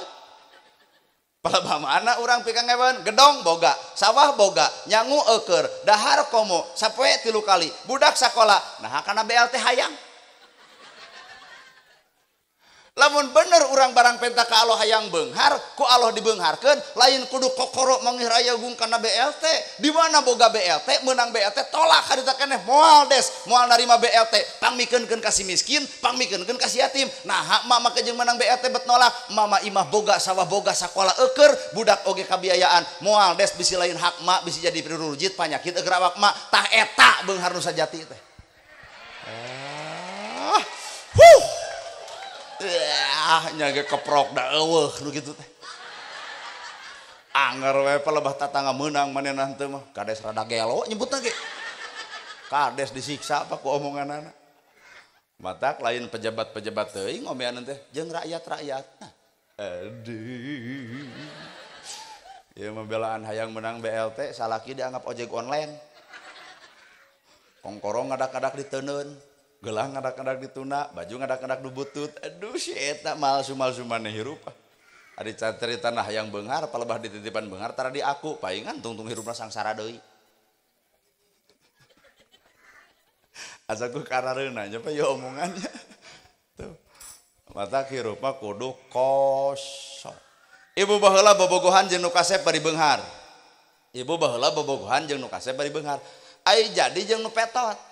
Palebah mana urang pika ngewan gedong boga sawah boga nyangu eukeur dahar komo sapoe 3 kali budak sakola nah kana BLT hayang. Lamun bener urang barang penta ka Allah hayang beunghar ku Allah dibeungharkeun lain kudu kokoro mangih raya gung kana BLT. Di mana boga BLT meunang BLT tolak harita keneh moal des moal narima BLT pangmikeunkeun ka si miskin pangmikeunkeun ka si yatim. Nah hak mama jeung meunang BLT bet nolak mama imah boga sawah boga sakola eukeur budak oge kabiayaan moal des bisi lain hak mak bisi jadi pirurujit panyakit eukeur awak mak tah eta beunghar nu sajati teh. Nyaga keprok da eueuh nu kitu teh. Anger we palebah tatangga meunang manehna teh mah kades rada gelo nyebutna ge. Kades disiksa apa ku omonganana. Matak lain pejabat-pejabat teuing ngomeanan teh jeung rakyat-rakyat. Aduh. Ya membelaan hayang menang BLT salaki dianggap ojek online. Kongkorong ngadak-ngadak diteuneun. Gelang ngadak-ngadak dituna, baju ngadak-ngadak di butut. Aduh si eta malsu-malsu maneh hirup. Ari carita nah hayang beunghar palebah dititipan beunghar tara di aku paingan tungtung hirupna sangsara deui. Asa ku karareuna nya pa ye omongannya. Tuh. Mata hirupna kudu kosong. Ibu baheula bobogohan jeung nu kasep bari beunghar. Ibu baheula bobogohan jeung nu kasep bari beunghar. Ai jadi jeung nu petot.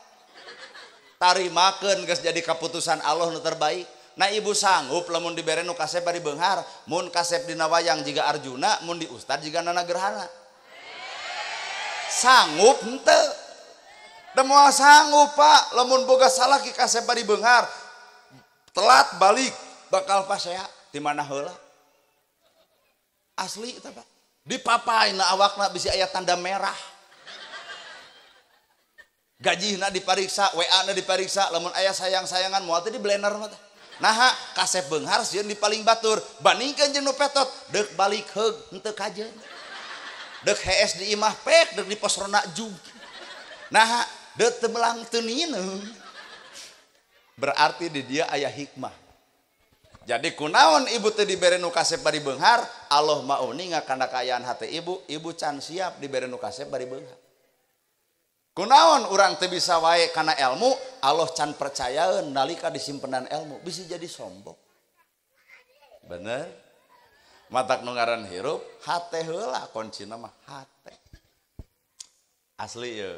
Tarimakeun geus jadi keputusan Allah nu terbaik. Nah ibu sanggup lamun dibere nu kasep bari beunghar, mun kasep dina wayang jiga Arjuna, mun di ustad jiga Nana Gerhana. Sanggup henteu? Da moal sanggup Pak, lamun boga salaki kasep bari beunghar, telat balik bakal pasea di mana heula. Asli eta Pak. Dipapaina awakna bisi aya tanda merah. Gajihna dipariksa, WA-na dipariksa, lamun aya sayang-sayangan moal teh di blender mah teh. Naha kasep beunghar sieun di paling batur, bandingkeun jeung nu petot, deuk balik heug henteu kajeun. Deuk HS di imah pek, deuk di pos rona jug. Naha deuk teu melang teu nineung. Berarti di dia aya hikmah. Jadi kunaon ibu teh dibere nu kasep bari beunghar, Allah mauni ngakana kaayaan hate ibu, ibu can siap dibere nu kasep bari beunghar. Kunaon urang teu bisa wae kana ilmu Allah can percayaeun nalika disimpenan ilmu bisa jadi sombong. Bener? Matak nu ngaran hirup hate heula kuncina mah hate. Asli ye.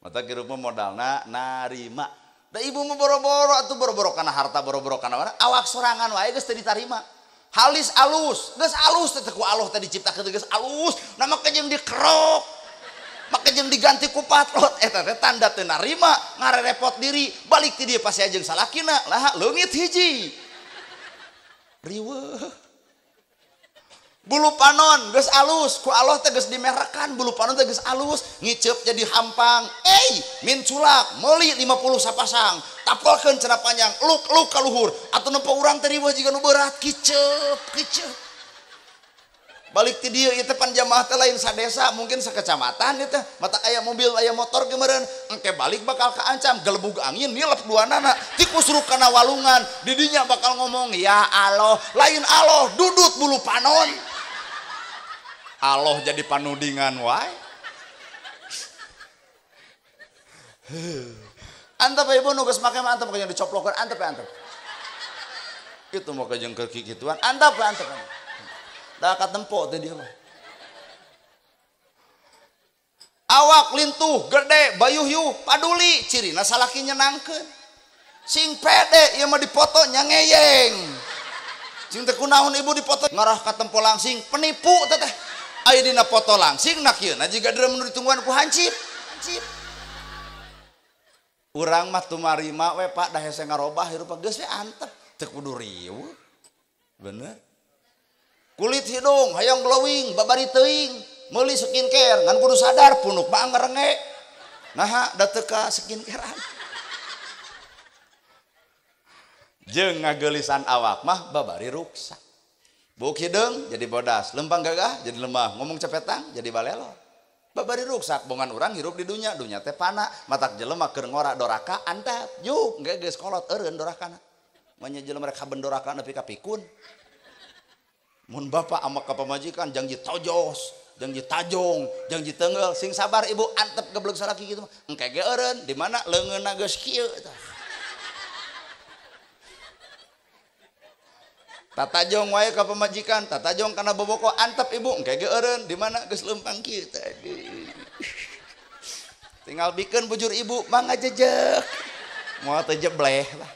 Matak hirup mah modalna narima. Da ibu mah boro-boro atuh boro-boro kana harta boro-boro kana mana awak sorangan wae geus teu ditarima. Halis alus, geus alus teh ku Allah teh diciptakeun geus alus, nama jeung dikerok. Maka jeung diganti ku patlot eta teh tanda teu narima ngarerepot diri balik ti dieu pasti jeung salakina lah leungit hiji riweuh bulu panon geus alus ku Allah teh geus dimerakan bulu panon teh geus alus ngiceup jadi hampang min culak meuli 50 sapasang tapolkeun cenah panjang luk ka luhur atuh nempo urang teh riweuh jiga nu berat kiceup balik ti dieu ieu teh pan jamaah teh lain sadesa mungkin sakecamatan ieu teh mata aya mobil aya motor ge meureun engke balik bakal kaancam gelebug angin nilep duanana ti kusruk kana walungan di dinya bakal ngomong ya Allah lain Allah dudut bulu panon Allah jadi panudingan wae. Antep ibu nu geus make mah antep kaya dicoplokeun antep kitu mah jeung keur kikituan antep. Da katempo teh dia mah. Awak lintuh gede bayuh-yuh paduli cirina salaki nyenangkeun. Sing pede ieu mah dipoto nyangeyeng. Sing teh kunaon ibu dipoto ngarah katempo langsing penipu teh. Aya dina foto langsing nak ieu na jiga deureum nu ditungguan ku hancip. Urang mah tumarima we Pak da hese ngarobah hirup geus we antep teu kudu riweuh. Bener. Kulit hidung hayang glowing babari teuing meuli skincare ngan kudu sadar punuk mah ngerenge naha da teu ka skincarean jeung ngageulisan awak mah babari ruksa buk hideung jadi bodas lempang gagah jadi lemah ngomong cepetang jadi balelo babari ruksak bongan orang hirup di dunia teh pana matak jelema keur ngora doraka antap juk engke geus kolot eureun dorakana manya jelema rek haben doraka nepi ka pikun mun bapa amak ka pamajikan janji tojos janji tajong janji teungeul sing sabar ibu antep geblek salaki kitu engke ge eureun di mana leungeunna geus kieu tah tatajong wae ka pamajikan tatajong kana boboko antep ibu engke ge eureun di mana geus leumpang kieu tadi tinggal bikeun bujur ibu mangga jejeg moal teu jebleh lah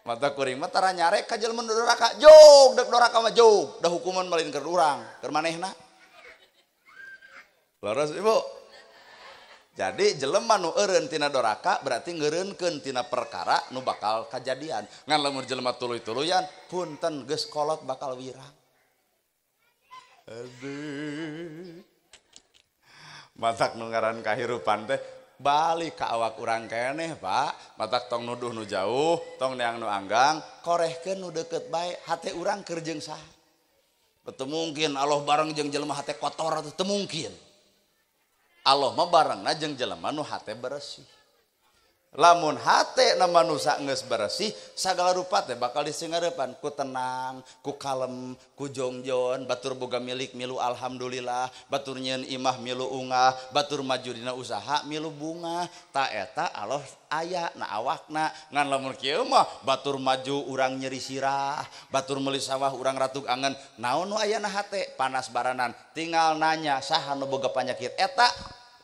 mata kuring mah tara nyarek ka jelema doraka jog dek doraka mah jog da hukuman malin keur urang keur manehna leres ibu jadi jelema nu eureun tina doraka berarti ngeureunkeun tina perkara nu bakal kajadian ngan lamun jelema tuluy-tuluyan punten geus kolot bakal wirang aduh matak nu ngaran kahirupan teh balik ka awak urang keneh Pak matak tong nuduh nu jauh tong neang nu anggang korehkeun nu deukeut bae hate urang keur jeung saha teu mungkin Allah bareng jeung jelema hate kotor teu mungkin Allah mah barengna jeung jelema nu hate bersih lamun hate na manusia geus bersih sagala rupa teh bakal disingarepan ku tenang ku kalem ku jongjon batur boga milik milu alhamdulillah batur nyieun imah milu ungah batur maju dina usaha milu bunga ta eta Allah aya na awakna ngan lamun kieu mah batur maju urang nyeri sirah batur meuli sawah urang ratug angen naon nu aya na hate panas baranan tinggal nanya saha nu boga panyakit eta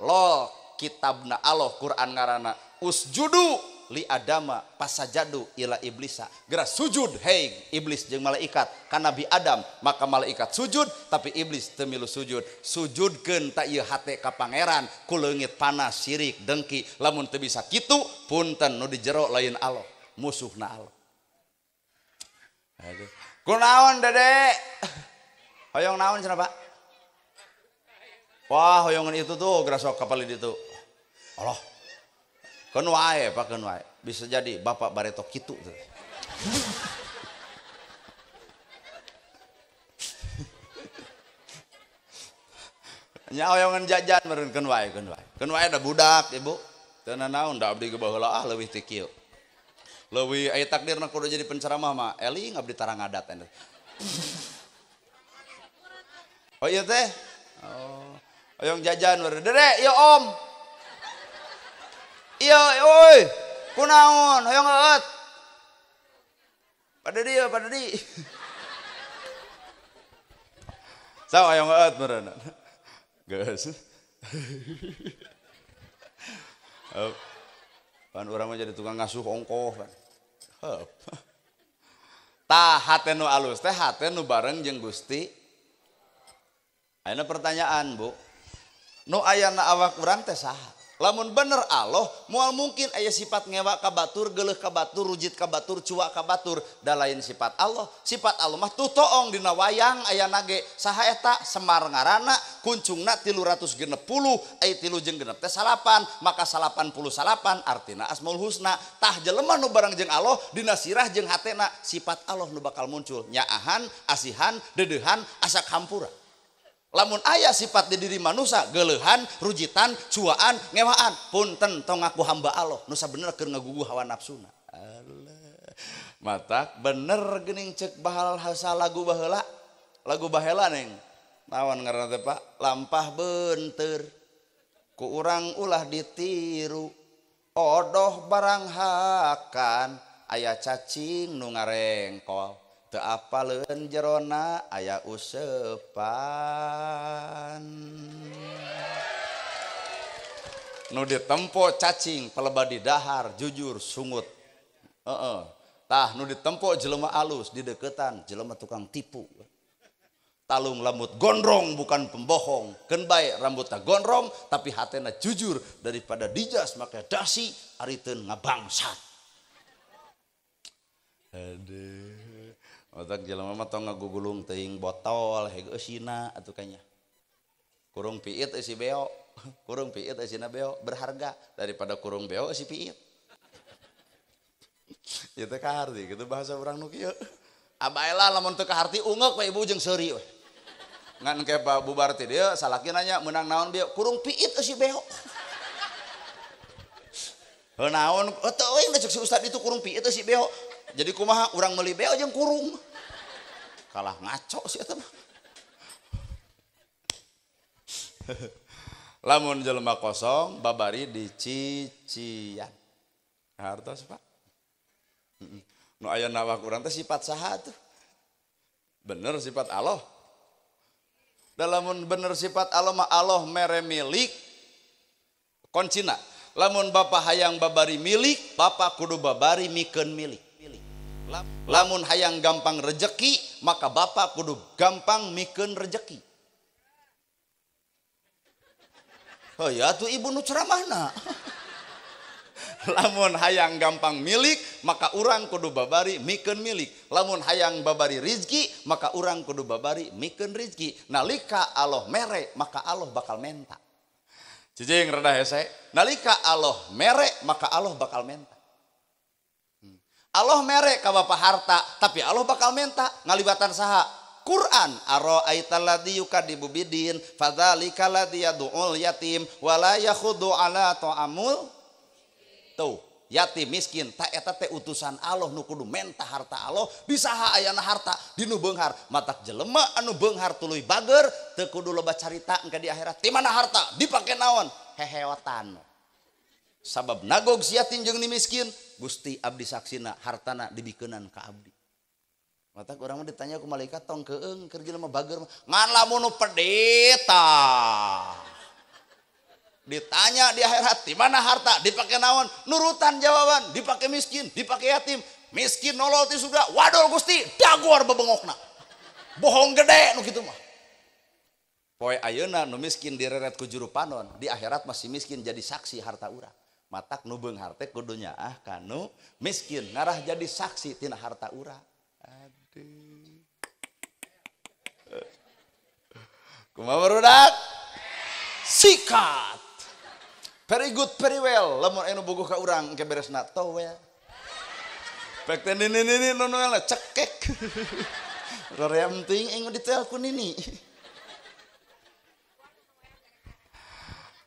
lo kitabna Allah Quran ngaranna usjudu li adama pasajadu ila iblisa gerak sujud hei iblis jeung malaikat ka nabi Adam maka malaikat sujud tapi iblis teu milu sujud sujudkeun ta ieu hate ka pangeran ku leungit panas sirik dengki lamun teu bisa kitu punten nu di jero lain Allah musuhna Allah aduh kunaon Dede hoyong naon cenah Pak wah hoyongan itu tuh gerak sok kapal itu Allah kan wae Pak kan wae bisa jadi bapak bareto kitu tuh nya oyongan jajan meureun kan wae da budak ibu teu naon da abdi ge baheula leuwih ti kieu leuwih aya takdirna kudu jadi penceramah mah eling abdi tara ngadat ende oh iya teh oh oyong jajan meureun Dede ieu om iya oi kunaon hoyong eut pada di saha hoyong eut meureun geus pan urang mah jadi tukang ngasuh ongkoh kan tah hate nu alus teh hate nu bareng jeung Gusti ayeuna pertanyaan Bu nu ayana awak urang teh saha lamun bener Allah moal mungkin aya sifat ngewa ka batur geuleuh ka batur rujit ka batur cuak ka batur da lain sifat Allah mah tutoong dina wayang aya nage saha eta Semar ngaranna kuncungna 360 aya 3 jeung genep teh 8 maka 88 artina Asmaul Husna tah jelema nu bareng jeung Allah dina sirah jeung hatena sifat Allah nu bakal muncul nyaahan asihan dedeuhan asa hampura lamun aya sifat di diri manusia geuleuhan rujitan cuaan ngewaan punten tong ngaku hamba Allah nu sabenerna keur ngagugu hawa nafsuna Allah matak bener geuning ceuk bahal hasa lagu baheula neng naon ngaranna teh Pak lampah beunteur ku urang ulah ditiru odoh barang hakan aya cacing nu ngarengkol teu apaleun jerona aya usepan nu ditempo cacing pelebah di dahar jujur sungut tah nu ditempo jelema alus di deketan jelema tukang tipu talung rambut gondrong bukan pembohong keun bae rambutna gondrong tapi hatena jujur daripada dijas make dasi ariteun ngabangsat aduh otak jelema mah tong ngagugulung teuing botol hege eusina atuh kanya kurung piit eusi beo kurung piit eusina beo berharga daripada kurung beo eusi piit ieu teh kaharti kitu bahasa urang nu kieu abae lah lamun teu kaharti ungeuk we ibu jeung seuri we ngan ke Pak bubar teh dia salaki nanya menang naon dia kurung piit si beo. Naon teu euy cek si ustad itu kurung piit si beo. Jadi kumaha urang meuli beo jeung kurung. Kalah ngaco sih eta mah. Lamun jelema kosong babari di cician. Hartos Pak. Nu aya nawak urang teh sifat saha tuh? Bener sifat Allah. Lamun bener sifat Allah mah Allah mere milik koncina. Lamun Bapa hayang babari milik, Bapa kudu babari mikeun milik. Lamun hayang gampang rejeki, maka Bapa kudu gampang mikeun rejeki. Oh ya tuh ibu nu ceramahna. Lamun hayang gampang milik, maka urang kudu babari mikeun milik. Lamun hayang babari rizki, maka urang kudu babari mikeun rizki. Nalika Allah mere, maka Allah bakal menta. Cicing rada hese. Nalika Allah mere, maka Allah bakal menta. Allah mere ka Bapa harta, tapi Allah bakal menta ngalibatan saha? Quran ara'aital ladzi yukadzibu bidin fadzalikal ladzi yad'ul yatim wala yakhudu ala ta'amul tuh yatim miskin tak eta teh utusan Allah nu kudu menta harta Allah bisaha ayana harta di nu beunghar matak jelema anu beunghar tuluy bager teu kudu loba carita engke di akhirat di mana harta dipake naon heheotan sabab nagog si yatim jeung ni miskin Gusti abdi saksina hartana dibikeunan ka abdi. Mata orang mah ditanya ku malaikat tong keung keur jelema bager ngan lamun nu pedeta. Ditanya di akhirat di mana harta dipake naon? Nurutan jawaban dipake miskin, dipake yatim. Miskin nolol ti surga. Wadul Gusti, dagor bebengokna. Bohong gede nu kitu mah. Poe ayeuna nu miskin direret ku juru panon, di akhirat masih miskin jadi saksi harta urang. Matak nu beunghar teh kudu nyaah kanu miskin ngarah jadi saksi tina harta urang. Kumaha barudak? Sikat. Very good, very well. Lamun anu bogoh ka urang engke beresna towel. Pek teh nini nonoel cekek. Rarem teuing eng detail ku nini.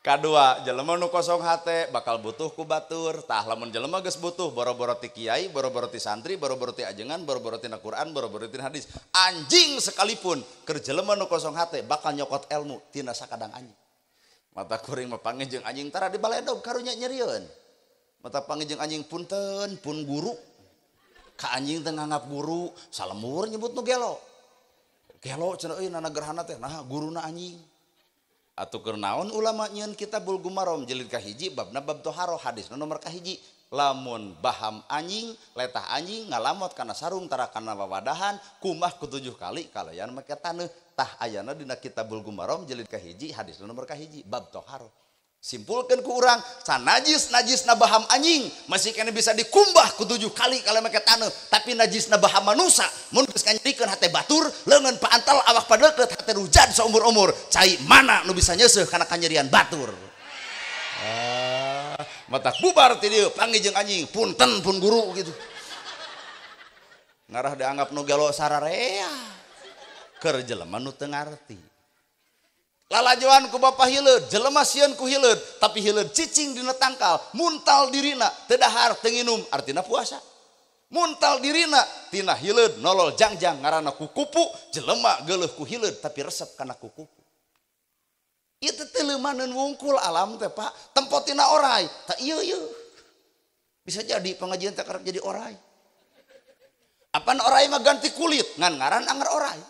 Kadua, jelema nu kosong hate bakal butuh ku batur. Tah lamun jelema geus butuh boro-boro ti kiai, boro-boro ti santri, boro-boro ti ajengan, boro-boro tina Quran, boro-boro tina hadis. Anjing sekalipun keur jelema nu kosong hate bakal nyokot ilmu tina sakadang anjing. Mata kuring mah panggih jeung anjing tara di baledog karunya nyerieun. Mata panggih jeung anjing punten pun guru. Ka anjing teh nganggap guru, salemur nyebut nu gelo. Gelo cenah euy nana gerhana teh nah guruna anjing. Atuh keur naon ulama nyieun kitabul gumarom jilid kahiji babna bab toharo hadisna nomor kahiji lamun baham anjing letah anjing ngalamot kana sarung tara kana wawadahan kumah ku 7 kali kalayan make taneuh tah ayana dina kitabul gumarom jilid kahiji hadisna nomor kahiji bab toharo. Simpulkeun ku urang sanajis-najisna baham anjing masih kena bisa dikumbah ku 7 kali kalau make taneuh tapi najisna baham manusia mun geus kanyerikeun hate batur leungeun paantal awak padeukeut hate rujad saumur-umur cai mana nu bisa nyeuseuk kana kanyerian batur. Matak bubar ti dieu panggih jeung anjing punten pun guru gitu. Ngarah dianggap nu gelo sararea keur jelema nu teu ngarti. Lalajoan ku bapa hileud, jelema sieun ku hileud, tapi hileud cicing dina tangkal, muntal dirina, teu dahar teu nginum, artina puasa. Muntal dirina tina hileud nolol jangjang ngaranna kukupu, jelema geuleuh ku hileud tapi resep kana kukupu. Ieu teh teu leumaneun wungkul alam teh Pak, tempotina oray, tah ieu. Bisa jadi pengajian teh karep jadi oray. Apan oray mah ganti kulit, ngan ngaran anger oray.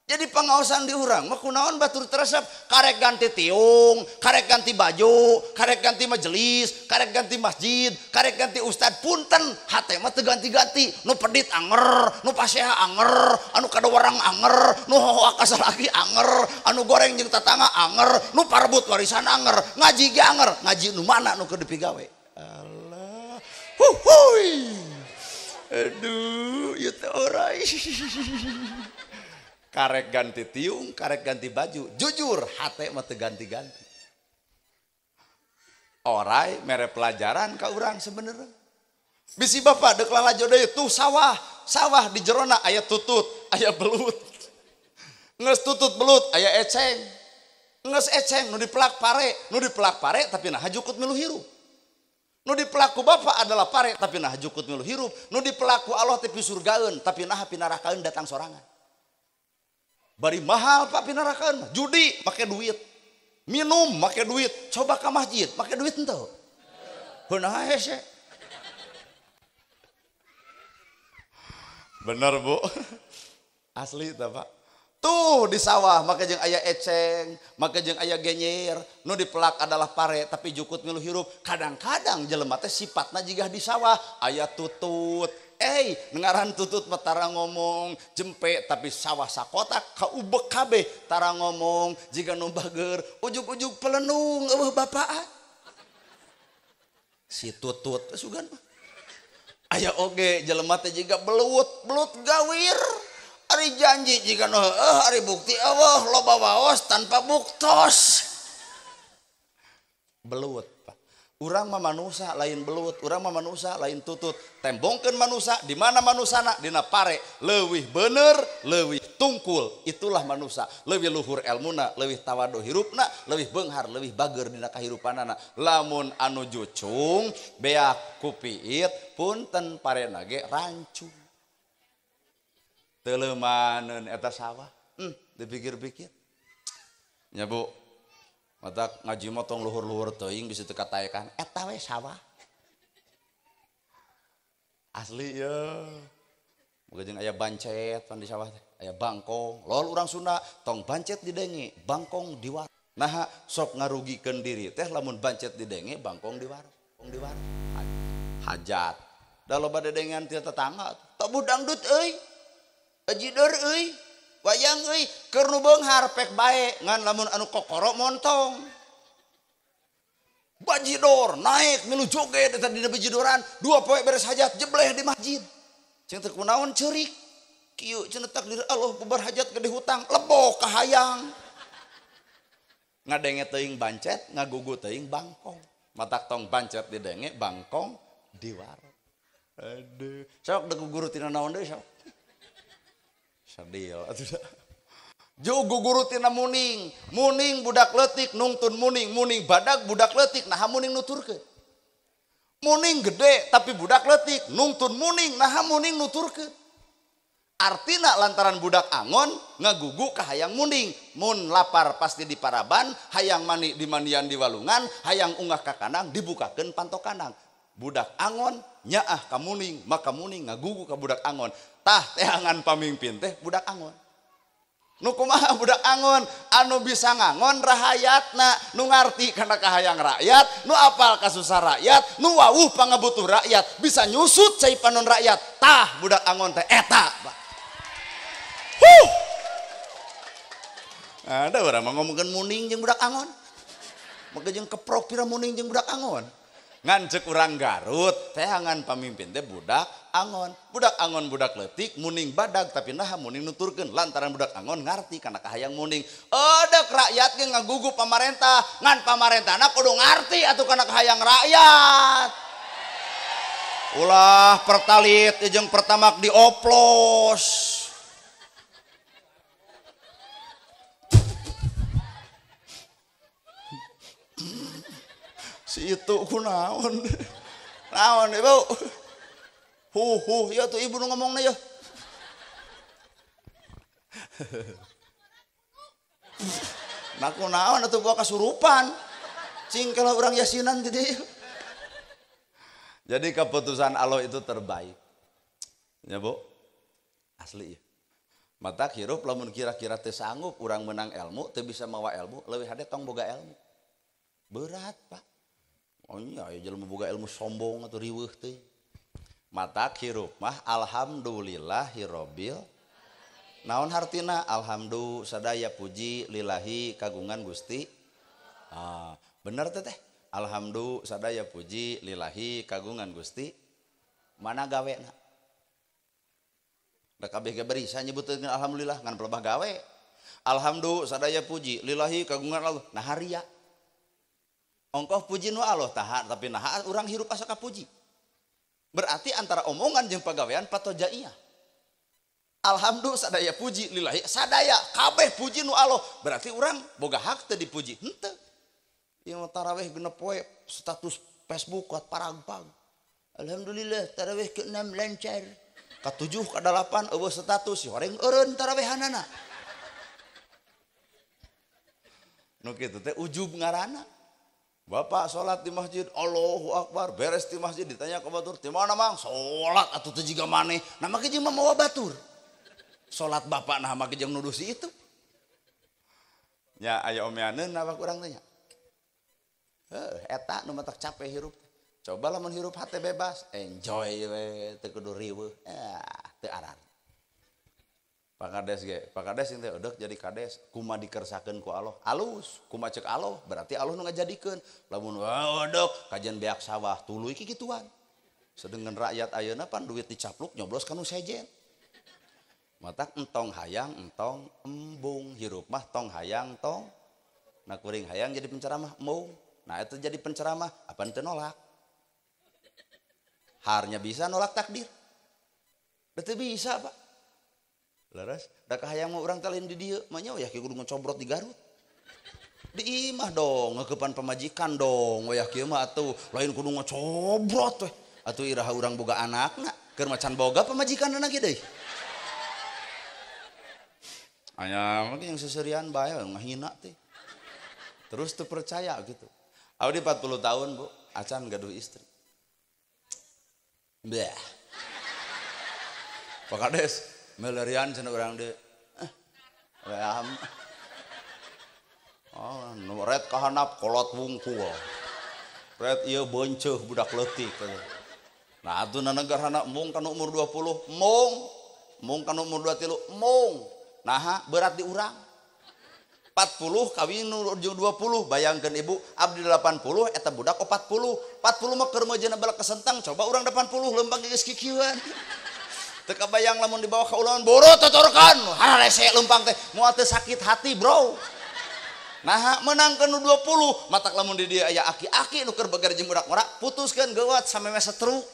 Jadi pengaosan di urang mah kunaon batur teresep karek ganti tiung, karek ganti baju, karek ganti majelis, karek ganti masjid, karek ganti ustad punten hate mah teu ganti-ganti nu pedit anger, nu paseha anger, anu kadawarang anger, nu hohoa ka salaki anger, anu goreng jeung tatangga anger, nu parebut warisan anger, ngaji ge anger, ngaji nu mana nu keur dipigawe. Allah. Huhuy. Aduh, ieu teh oray. Karek ganti tiung, karek ganti baju. Jujur, hate mah teu ganti-ganti. Oray mere pelajaran ka urang sebenarnya. Bisi bapak deuk lalajo deui tuh sawah di jerona aya tutut, aya belut. Nges tutut belut aya eceng. Nges eceng nu dipelak pare tapi nah hajukut milu hirup. Nu dipelaku Bapa adalah pare tapi nah jukut milu hirup. Nu dipelaku Allah tapi surgaeun tapi nah pinarakaeun datang sorangan. Bari mahal Pak pinarakaeun mah. Judi make duit. Minum make duit. Coba ke masjid make duit henteu. Beunah hese. Bener Bu. Asli tah Pak. Tuh di sawah maka jeung aya eceng, maka jeung aya genyer, nu dipelak adalah pare tapi jukut milu hirup. Kadang-kadang jelema teh sifatna jigah di sawah aya tutut. Ngaran tutut mah tara ngomong jempe tapi sawah sakotak kaubek kabeh tara ngomong jiga nu bager ujug-ujug pelenung eueuh bapaan. Si tutut sugan mah. Aya oge jelema teh jiga belut gawir. Ari janji jika hari bukti Allah loba waos tanpa buktos. Belut Pak. Urang mah manusia lain belut, urang mah manusia lain tutut. Tembongkeun manusia di mana manusana dina pare leuwih bener, leuwih tungkul. Itulah manusia. Leuwih luhur elmuna, leuwih tawadu hirupna, leuwih beunghar, leuwih bager dina kahirupanana. Lamun anu jucung beak kupiit punten parena ge rancung. Telemaneun eta sawah. Dipikir-pikir. Nya Bu. Matak ngaji mah tong luhur-luhur teuing bisa teu kataekan eta we sawah. Asli ya. Boga jeung aya bancet pan di sawah teh. Aya bangkong. Lol urang Sunda tong bancet didenge, bangkong diwar. Nah sok ngarugikeun diri teh lamun bancet didenge, bangkong diwar. Hajat. Da loba dedengan ti tetangga. Tok budangdut euy. Ajidor euy, wayang euy, keur nu beunghar pek bae ngan lamun anu kokoro montong. Bajidor naik milu joget eta dina bajidoran, 2 poe beres hajat jebleh di masjid. Ceung teu kunaon ceurik. Kieu cenah takdir Allah bubar hajat gede hutang, lebo ka hayang. Ngadenge teuing bancet, ngagugu teuing bangkong. Matak tong bancet didenge, bangkong diwar. Aduh, sok deuk guru tina naon deui sok. Sadil atuh. Jugu guru tina muning budak leutik nungtun muning badag budak leutik naha muning nuturkeun. Muning gede tapi budak leutik nungtun muning naha muning nuturkeun. Artina lantaran budak angon ngagugu ka hayang muning, mun lapar pasti di paraban, hayang mani di mandian di walungan, hayang ungah ka kandang dibukakeun pantok kandang. Budak angon nyaah ka muning, maka muning ngagugu ka budak angon. Tah teangan pamimpin teh budak angon. Nu kumaha budak angon anu bisa ngangon rahayatna, nu ngarti kana kahayang rakyat, nu apal ka susah rakyat, nu wawuh pangabutuh rakyat, bisa nyusut cai panon rakyat. Tah budak angon teh eta. Ada orang mah ngomongkeun muning jeung budak angon. Maka jeung keprok pira muning jeung budak angon. Ngan cek urang Garut teangan pamimpin teh budak angon budak leutik muning badag tapi nah muning nuturkeun lantaran budak angon ngarti kana kahayang muning eudek rakyat ge ngagugu pamarentah ngan pamarentahna kudu ngarti atuh kana kahayang rakyat. Ulah pertalit jeung pertamak dioplos. Si itu kunaon naon Ibu ya tuh ibu nu ngomongna ya nah kunaon atuh bawa kasurupan cingkel urang yasinan di dieu. Jadi keputusan Allah itu terbaik ya Bu asli ya mata hirup lamun kira-kira teu sanggup urang menang ilmu teu bisa mawa ilmu leuwih hade tong boga ilmu berat Pak. Oh iya, jelema boga ilmu sombong atau riweuh teh. Mata hirup mah alhamdulillahirabbil. Naon hartina? Alhamdulillah sadaya puji lillahi kagungan Gusti. Bener teh. Alhamdulillah sadaya puji lillahi kagungan Gusti. Mana gawena? Da kabeh ge bari nyebutkeun alhamdulillah ngan pelebah gawe. Alhamdulillah sadaya puji lillahi kagungan Allah. Nah haria. Ongkoh puji nu Allah tahan tapi nah urang hirup asa ka puji. Berarti antara omongan jeung pagawean patojaiyah. Alhamdulillah sadaya puji lillahi sadaya kabeh puji nu Allah berarti orang boga hak teu dipuji henteu. Ieu tarawih genep poe status Facebook kuat parang-pang. Alhamdulillah tarawih ke-6 lancar. Ka-7 ka-8 eueuh status horeng eureun tarawihanana. Nu kitu teh ujub ngaranna. Bapak sholat di masjid, Allahu Akbar, beres di masjid ditanya ke batur, di mana mang? Sholat atuh teu jiga maneh. Nah make jeung mawa batur. Sholat bapak nah make jeung nuduh si itu. Nya aya omeaneun apa kurang teh nya. Eta nu matak capek hirup. Coba lamun hirup hate bebas, enjoy we teu kudu riweuh. Teu aran. Pakades ge, pakades teh eudeuh jadi kades, kumaha dikersakeun ku Allah. Alus, kumaha ceuk Allah, berarti Allah nu ngajadikeun. Lamun eudeuh kajian beak sawah, tuluy kikituan. Sedengan rakyat ayeuna pan duit dicapluk nyoblos ka nu sejen. Matak entong hayang, entong embung, hirup mah tong hayang, tong. Nah kuring hayang jadi penceramah, embung. Nah itu jadi penceramah, apa ente nolak? Harnya bisa nolak takdir. Berarti bisa Pak. Leres, da kahayang mah urang talin di dieu, mah nya wayah kieu kudu ngocobrot di Garut. Di imah dong, ngeukepan pamajikan dong, wayah kieu mah atuh lain kudu ngocobrot we. Atuh iraha urang boga anakna, keur macan boga pamajikanna ge deui. Anya mah yang seserian bae ngahina teh. Terus tuh percaya gitu. Abdi 40 tahun, Bu, acan gaduh istri. Beh. Pak Kades, melerian cenah urang deui. Ream. Oh, nu red kahanap kolot wungkul. Red ieu beunceuk budak leutik. Nah, atuh negarana mung kana umur 20, mung kana umur 23, mung. Nah, berat di urang. 40 kawin nu 20, bayangkeun ibu abdi 80 eta budak 40 mah keur meujana bala kesentang coba urang 80 lembang geus kikieuan teu kabayang lamun dibawa ka ulangan boro totorkan harese lempang teh moal teu sakit hati bro. Nah menangkeun nu 20 matak lamun di dieu aya aki-aki nu keur beger jeung budak ngora putuskeun geuwat sameme setruk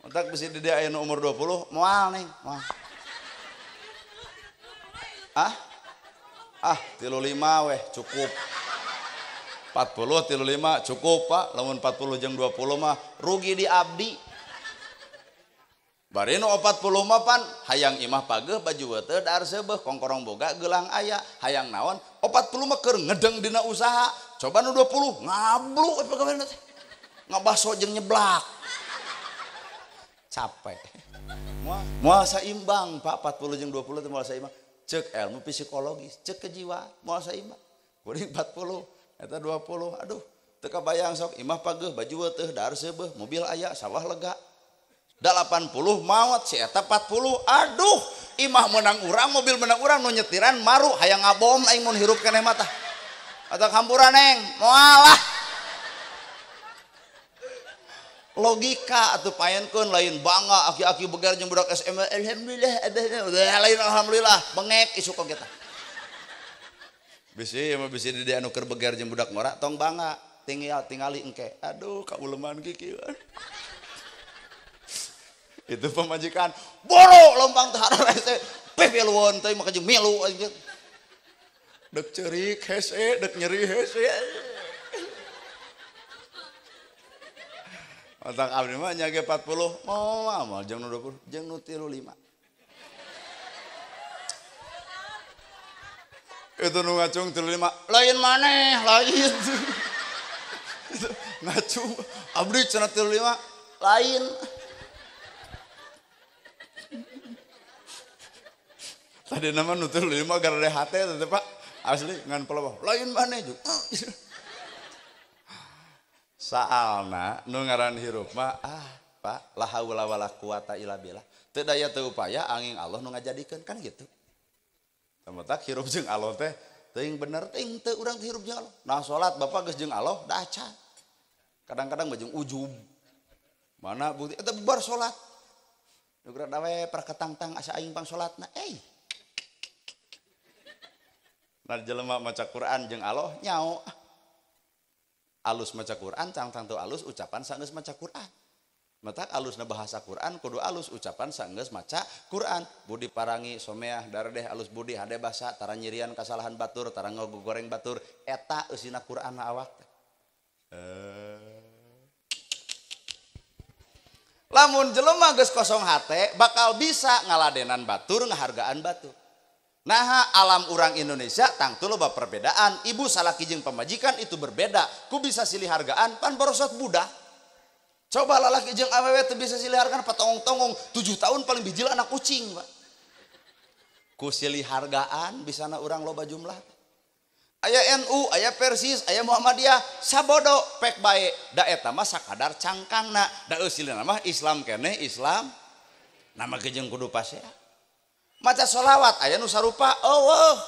matak bisi di dieu aya nu umur 20 moal neng moal 35 weh cukup 40 35 cukup Pak lamun 40 jeung 20 mah rugi di abdi bari nu 40 mah pan hayang imah pageuh baju teu daar seubeuh kongkorong boga geulang aya hayang naon 40 mah keur ngedeng dina usaha coba nu 20 ngablu pegawena teh ngabaso jeung nyeblak capek moal saimbang Pak 40 jeung 20 teh moal saimbang cek ilmu psikologis, cek kejiwaan, moal saimbang. Kuring 40, eta 20, aduh, teu kabayang sok imah pageuh baju teu daar seubeuh, mobil aya, sawah lega. Da 80 maot si eta 40, aduh, imah menang urang, mobil menang urang nu nyetiran maru hayang ngabom aing mun hirup keneh mah tah. Atuh hampuran neng, moal lah. Logika atuh payenkeun lain bangga aki-aki begar jeung budak SMA alhamdulillah lain alhamdulillah bengek isu kok kita bisi mah bisi di anu keur begar jeung budak ngora tong bangga tingali engke aduh kauleman kikieuan itu pemajikan boro lompang teh hararese pepeluan teh maka jeung milu anjeun dek ceurik hese dek nyeri hese otak abdi mah nyage 40 moal jeung nu 20 jeung nu 35 itu nu ngacung 35 lain maneh lain ngacung abdi cenah 35 lain tadi nama nu 35 gara hate teh Pak asli ngan pelebah lain maneh juga saalna nu ngaran hirup mah Pak la haula wala quwata illa billah teu daya teu upaya angin Allah nu ngajadikeun kan gitu tamatak hirup jeung Allah teh teuing bener teuing teu urang hirup jeung Allah nah salat Bapak geus jeung Allah da acan kadang-kadang bajeng ujub mana bukti eta bubar salat nugra dawe perketang-tang asa aing pang salatna nah jelema maca Quran jeung Allah nyao alus maca Quran cang teu alus ucapan sanggeus maca Quran Mata alusna bahasa Quran kudu alus ucapan saenggeus maca Quran. Budi parangi someah daredeh alus budi hade basa tara nyirian kasalahan batur tara ngogoreng batur eta eusina Quran awak teh. Lamun jelema geus kosong hate bakal bisa ngaladenan batur ngahargaan batur. Nah alam orang Indonesia tangtu loba perbedaan. Ibu salaki jeung pamajikan itu berbeda. Ku bisa silih hargaan pan borosot budak. Coba lalaki jeung awewe teu bisa silih hargaan patongong-tongong 7 tahun paling bijil anak kucing, Pak. Ku silih hargaan bisana urang loba jumlah. Aya NU, aya Persis, aya Muhammadiyah, sabodo pek bae. Da eta mah sakadar cangkangna. Da eusilna mah Islam keneh Islam. Nama jeung kudu pasea. Maca sholawat aya nu sarupa eueuh.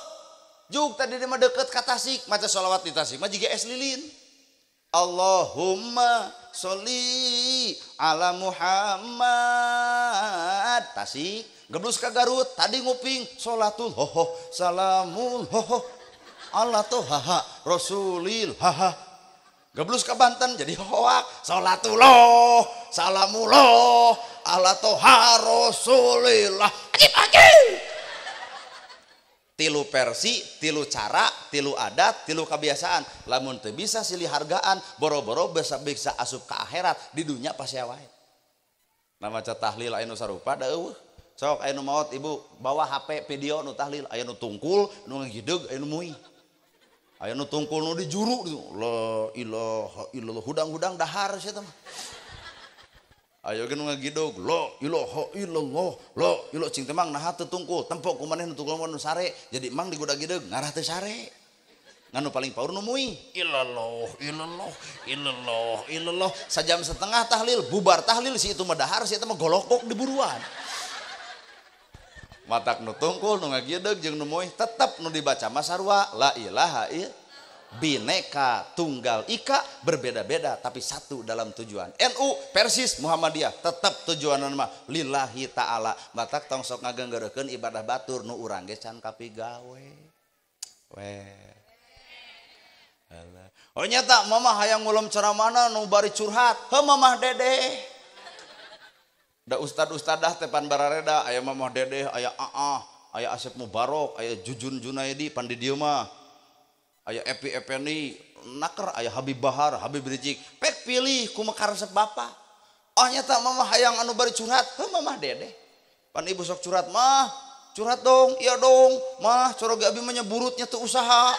Juk tadi mah deukeut ka Tasik, maca sholawat di Tasik mah jiga es lilin. Allahumma sholli ala Muhammad. Tasik, geblus ka Garut, tadi nguping sholatul hoho, salamul hoho. Allah tuh haha, Rasulil haha. Geblus ka Banten jadi hoak, sholatullah, salamullah, Allah tuh Rasulillah. Tilu versi, tilu cara, tilu adat, tilu kebiasaan. Lamun teu bisa silih hargaan, boro-boro bisa asup ke akhirat di dunia pasea wae. Nah maca tahlil aya nu sarupa da eueuh. Sok aya nu maot ibu bawa HP video nu tahlil, aya nu tungkul, nu ngagideg, aya nu muih. Aya nu tungkul nu di juru, la ilaha illallah hudang-hudang dahar sia teh mah. Ayo ge nu ngagidog la ilaha illallah la ilaha cing teh mang naha teu tungkul tempok ku maneh nu tungkul nu sare jadi mang digodag-gideg ngarah teu sare nganu paling paur nu muih illallah illallah illallah illallah sajam setengah tahlil bubar tahlil si itu mah dahar si eta mah golokok di buruan matak nu tungkul nu ngagideg jeung nu muih tetep nu dibaca mah sarua la ilaha illallah. Bineka tunggal ika berbeda-beda tapi satu dalam tujuan. NU Persis Muhammadiyah tetap tujuanan mah lillahi ta'ala. Matak tong sok ngagenggeureukeun ibadah batur nu urang ge can kapigawe. Oh nyata mamah hayang ngulum ceramahna nu bari curhat. Heuh mamah Dedeh. Da ustad-ustadah teh pan barareda aya mamah Dedeh, aya Aah, aya Asep Mubarok, aya Jujun Junaidi pan di dieu mah. Aya Epi Effendi naker, aya Habib Bahar, Habib Rizik, pek pilih ku makaresep bapa. Oh nyata mamah hayang anu bari curhat, heuh mamah Dedeh. Pan ibu sok curhat, mah curhat dong, iya dong, mah coroge abi mah nyeburutnya teu usaha.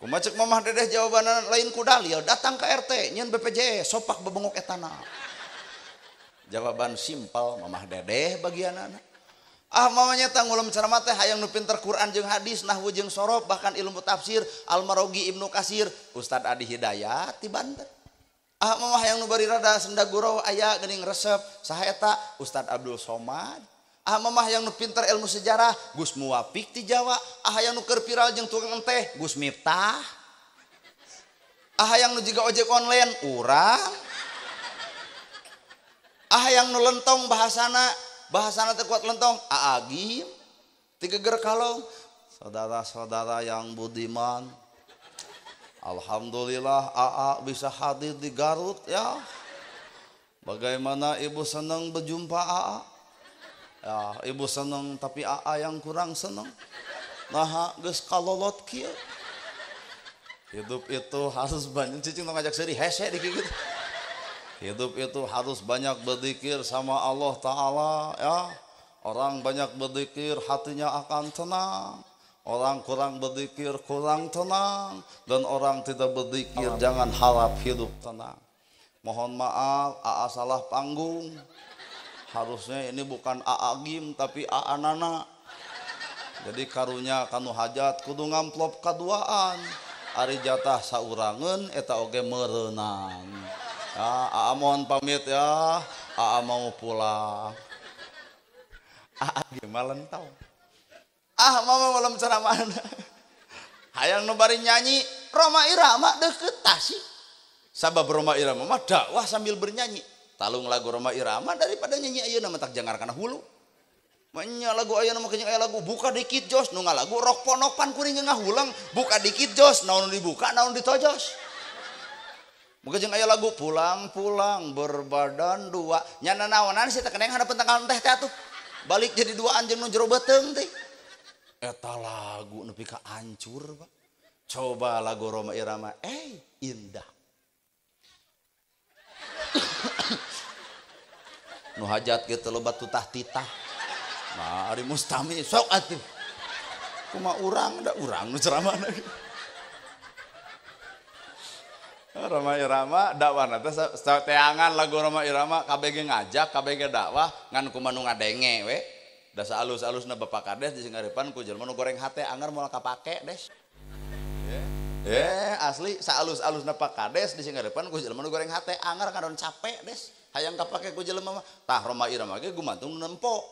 Kumaha ceuk mamah Dedeh jawabanna lain ku dalil, datang ke RT nyeun BPJS sopak bebengok etana. Jawaban simpel mamah Dedeh bagianana. Ah mamanya tang ngulum ceramah teh hayang nu pinter Quran jeung hadis nahwu jeung sorof bahkan ilmu tafsir Al-Marogi Ibnu Katsir Ustad Adi Hidayat ti Banten. Ah mamah hayang nu bari rada senda gurau aya geuning resep saha eta Ustad Abdul Somad. Ah mamah hayang nu pinter ilmu sejarah Gus Muwafiq ti Jawa. Ah hayang nu keur viral jeung tukang teh Gus Miftah. Ah hayang nu jiga ojek online urang. Ah hayang nu lentong bahasana teh kuat lentong aagim tiga ger kalong saudara-saudara yang budiman alhamdulillah AA bisa hadir di Garut ya bagaimana ibu senang berjumpa AA ya ibu senang tapi AA yang kurang senang nah geus kalolot kieu hidup itu harus banyak cicing ngajak seri hese dikit gitu. Hidup itu harus banyak berzikir sama Allah Ta'ala ya. Orang banyak berzikir hatinya akan tenang. Orang kurang berzikir kurang tenang. Dan orang tidak berzikir jangan harap hidup tenang. Mohon maaf AA salah panggung. Harusnya ini bukan AA Gim tapi AA Nana. Jadi karunya kanu hajat kudu ngamplop kaduaan. Ari jatah saurangeun eta oge meureunang. Ya, AA mohon pamit ya. AA mau pulang. AA gimana lentau. Ah mama malam ceramah. Hayang nu bari nyanyi Roma Irama deukeut Tasik. Sabab Roma Irama mah dakwah sambil bernyanyi. Talung lagu Roma Irama daripada nyanyi ayeuna mah tak jangar kana hulu. Manya lagu ayeuna mah kenyang aya lagu buka dikit jos nu ngalagu rok ponokan kuring ngahulang buka dikit jos naon dibuka naon ditojos. Muga jeung aya lagu pulang-pulang berbadan dua. Nya naonan sih teh keneng hadapan tanggal teh teh atuh. Balik jadi duaan jeung nu jero beuteung teh. Eta lagu nepi ka hancur, Pak. Coba lagu Rhoma Irama, indah. Nu hajat gitu loba tutah titah. Nah, ari mustami sok atuh. Kumaha urang da urang nu ceramahna. Rhoma Irama dakwahna teh teangan lagu Rhoma Irama kabeh ngajak kabeh dakwah ngan kumaha nu ngadenge we da saalus-alusna Bapak Kades disingarepan ku jelema nu goreng hate anggar moal kapake des asli saalus-alusna Pak Kades disingarepan ku jelema nu goreng hate anggar kadon capek des hayang kapake ku jelema mah tah Rhoma Irama ge gumantung nempo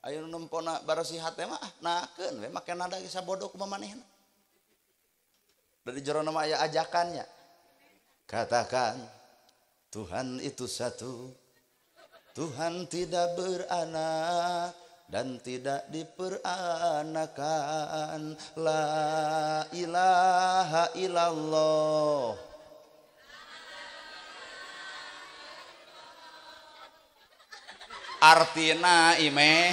aya nu nempona barasi hate mah nakeun we make nada ge sabodo kumaha manehna dari jero nama aya ajakannya. Katakan Tuhan itu satu, Tuhan tidak beranak dan tidak diperanakan. La ilaha illallah. Artina imeh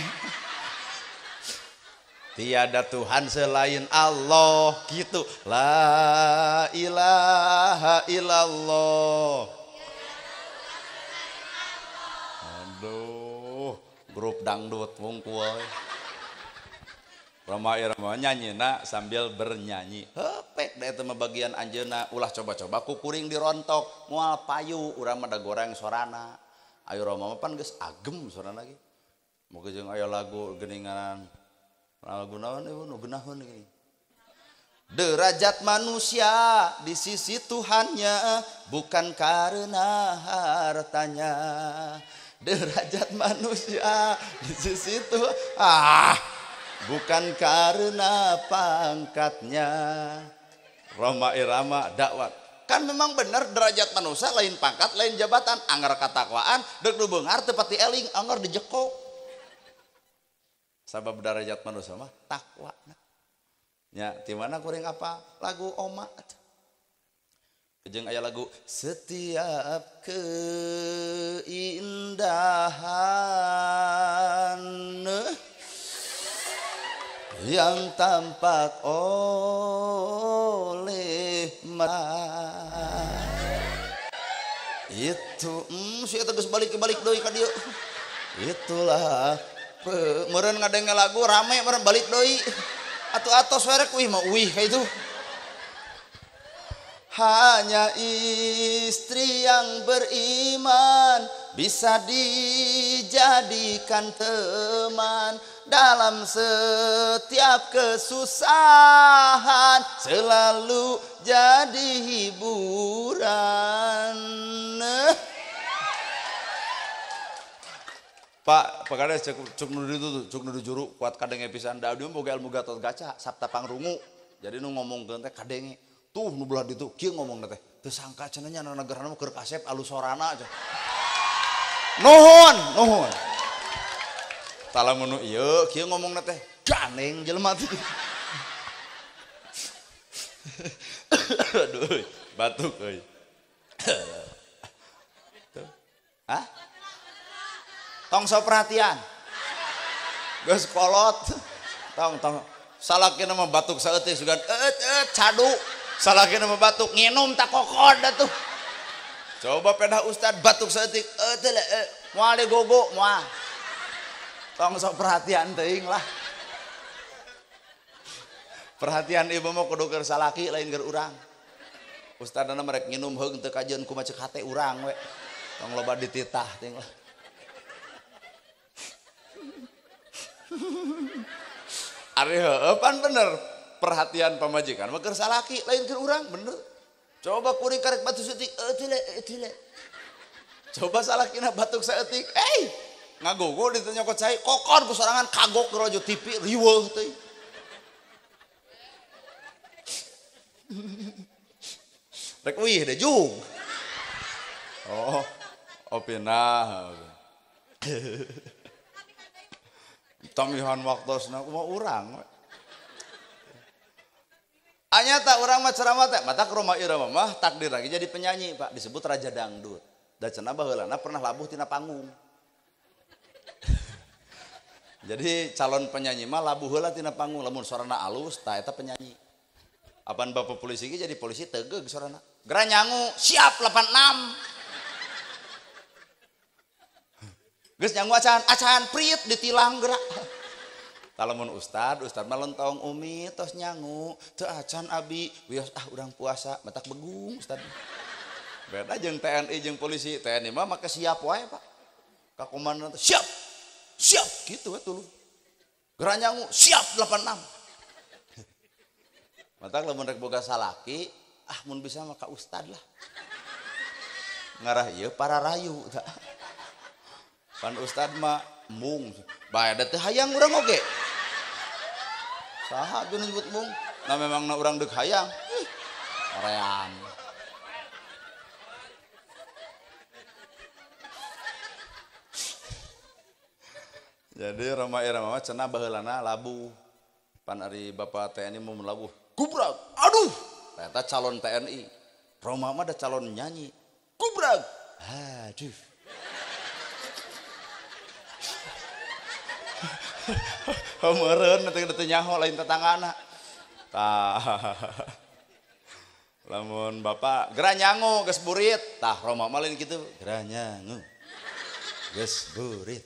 tiada Tuhan selain Allah gitu. La ilaha illallah. Aduh, grup dangdut wungkul. Rhoma Irama nyanyina sambil bernyanyi. Hepek da eta mah bagian anjeunna ulah coba-coba kukuring dirontok moal payu urang mah da goreng sorana. Ayo Rhoma mah pan geus agem sorana ge. Moga jeung aya lagu geuningan lagu naon ieu nu geunaheun gini. Derajat manusia di sisi Tuhannya bukan karena hartanya. Derajat manusia di sisi Tuhan bukan karena pangkatnya. Rhoma Irama dakwah. Kan memang benar derajat manusia lain pangkat lain jabatan. Anggar katakwaan deuk nu beungar teu pati eling anggar dijeko. Sabab derajat manusia mah takwa. Nya ti mana kuring apa lagu Oma. Jeung aya lagu setiap keindahan yang tampak oleh mata itu si eta geus balik deui ka dieu. Itulah meureun ngadenge lagu rame meureun balik deui. Atuh atos werek wih mah wih ka itu. Hanya istri yang beriman bisa dijadikan teman dalam setiap kesusahan, selalu jadi hiburan. Pak Kades cuk nu ditu cuk nu juru kuat kadenge pisan da dieu boga ilmu Gatot Kaca sabta pangrungu. Jadi nu ngomongkeun teh kadenge tuh nu belah ditu kieu ngomongna teh teu sangka cenah nya nagarana mah keur kasep alus sorana aja. Nuhun. Tah lamun nu ieu kieu ngomongna teh ganeng jelema teh. Aduh, batuk euy. Hah? Tong so perhatian. Geus kolot. Tong salakina mah batuk saeutik sugan cadu. Salakina mah batuk nginum tak kokod atuh. Coba pedah ustad batuk saeutik teh moal digogo moal. Tong so perhatian teuing lah. Perhatian ibu mah kudu keur salaki lain keur urang. Ustadana merek nginum heung teu kajeun kumaha ceuk hate urang we. Tong loba dititah ting lah. Ari pan bener perhatian pamajikan mah keur salaki lain keur urang bener. Coba kuring karek batuk saeutik tile. Coba salakina batuk saeutik ngagogo ditu nyokot cai kokon ku sorangan kagok rojo tipi riweuh teuing. Rek wih deh jung. Opina. Tamihan waktosna kumaha urang. Tanya tak orang mah ceramah teh, mata ke rumah irama mah takdir lagi jadi penyanyi Pak, disebut raja dangdut. Da cenah baheulana pernah labuh tina panggung. Jadi calon penyanyi mah labuh heula tina panggung, lamun suarana alus tah eta penyanyi. Apaan bapak polisi ge jadi polisi tegeug suarana. Gera nyangu, siap 86. Geus nyangu acan prit ditilang geura. Talamun ustad mah lontong umi tos nyangu, teu acan abi, wios urang puasa, matak begung ustad. Beda jeung TNI jeung polisi, TNI mah make siap wae Pak. Ka komandan siap gitu tuh. Gera nyangu siap 86. Matak lamun rek boga salaki, mun bisa mah ka ustad lah. Ngarah ieu para rayu tah. Pan ustad mah mung, bae da teu hayang urang oge. Saha jeung nyebut mung? Nah memangna urang deuk hayang. Oream. Jadi Roma Irama cenah baheulana labuh. Pan ari Bapak TNI mau labuh. Gubrak. Aduh. Eta calon TNI. Roma mah ada calon nyanyi. Gubrak. Aduh. Meureun teh nyaho lain tetanggana. Tah. Lamun Bapak gera nyangu geus burit. Tah Roma mah lain kitu. Gera nyangu. Geus burit.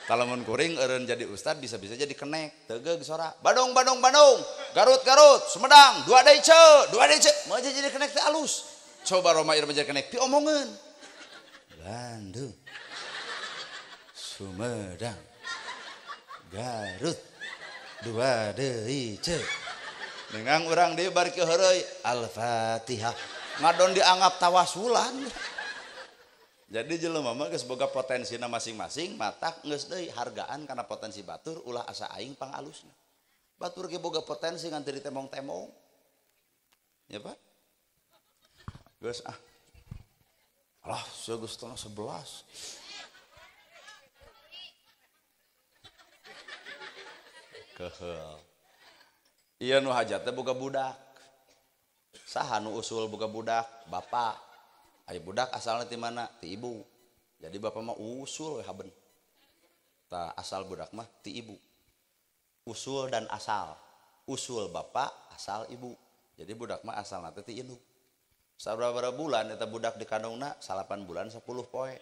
Talamun kuring eureun jadi ustad bisa-bisa jadi kenek, tegeug sora. Badung, Garut, Sumedang, dua deui mau jadi kenek teh alus. Coba Roma Irama jadi kenek pi omongeun. Bandung, Sumedang, Garut, dua deui dengan urang deui bari ke heureuy Al-Fatihah. Ngadon dianggap tawasulan. Jadi jelema mah geus boga potensina masing-masing, matak geus deui hargaan kana potensi batur ulah asa aing pangalusna. Batur ge boga potensi ngan teu ditemong-temong. Ya Pak? Geus alah geus tengah 11. Keheul. Ieu nu hajat teh boga budak. Saha nu usul boga budak? Bapak. Aya budak asalnya ti mana? Ti ibu. Jadi bapak mah usul haben. Tah asal budak mah ti ibu. Usul dan asal. Usul bapak, asal ibu. Jadi budak mah asalna teh ti induk. Sabaraha bulan eta budak dikandungna 8 bulan 10 poe.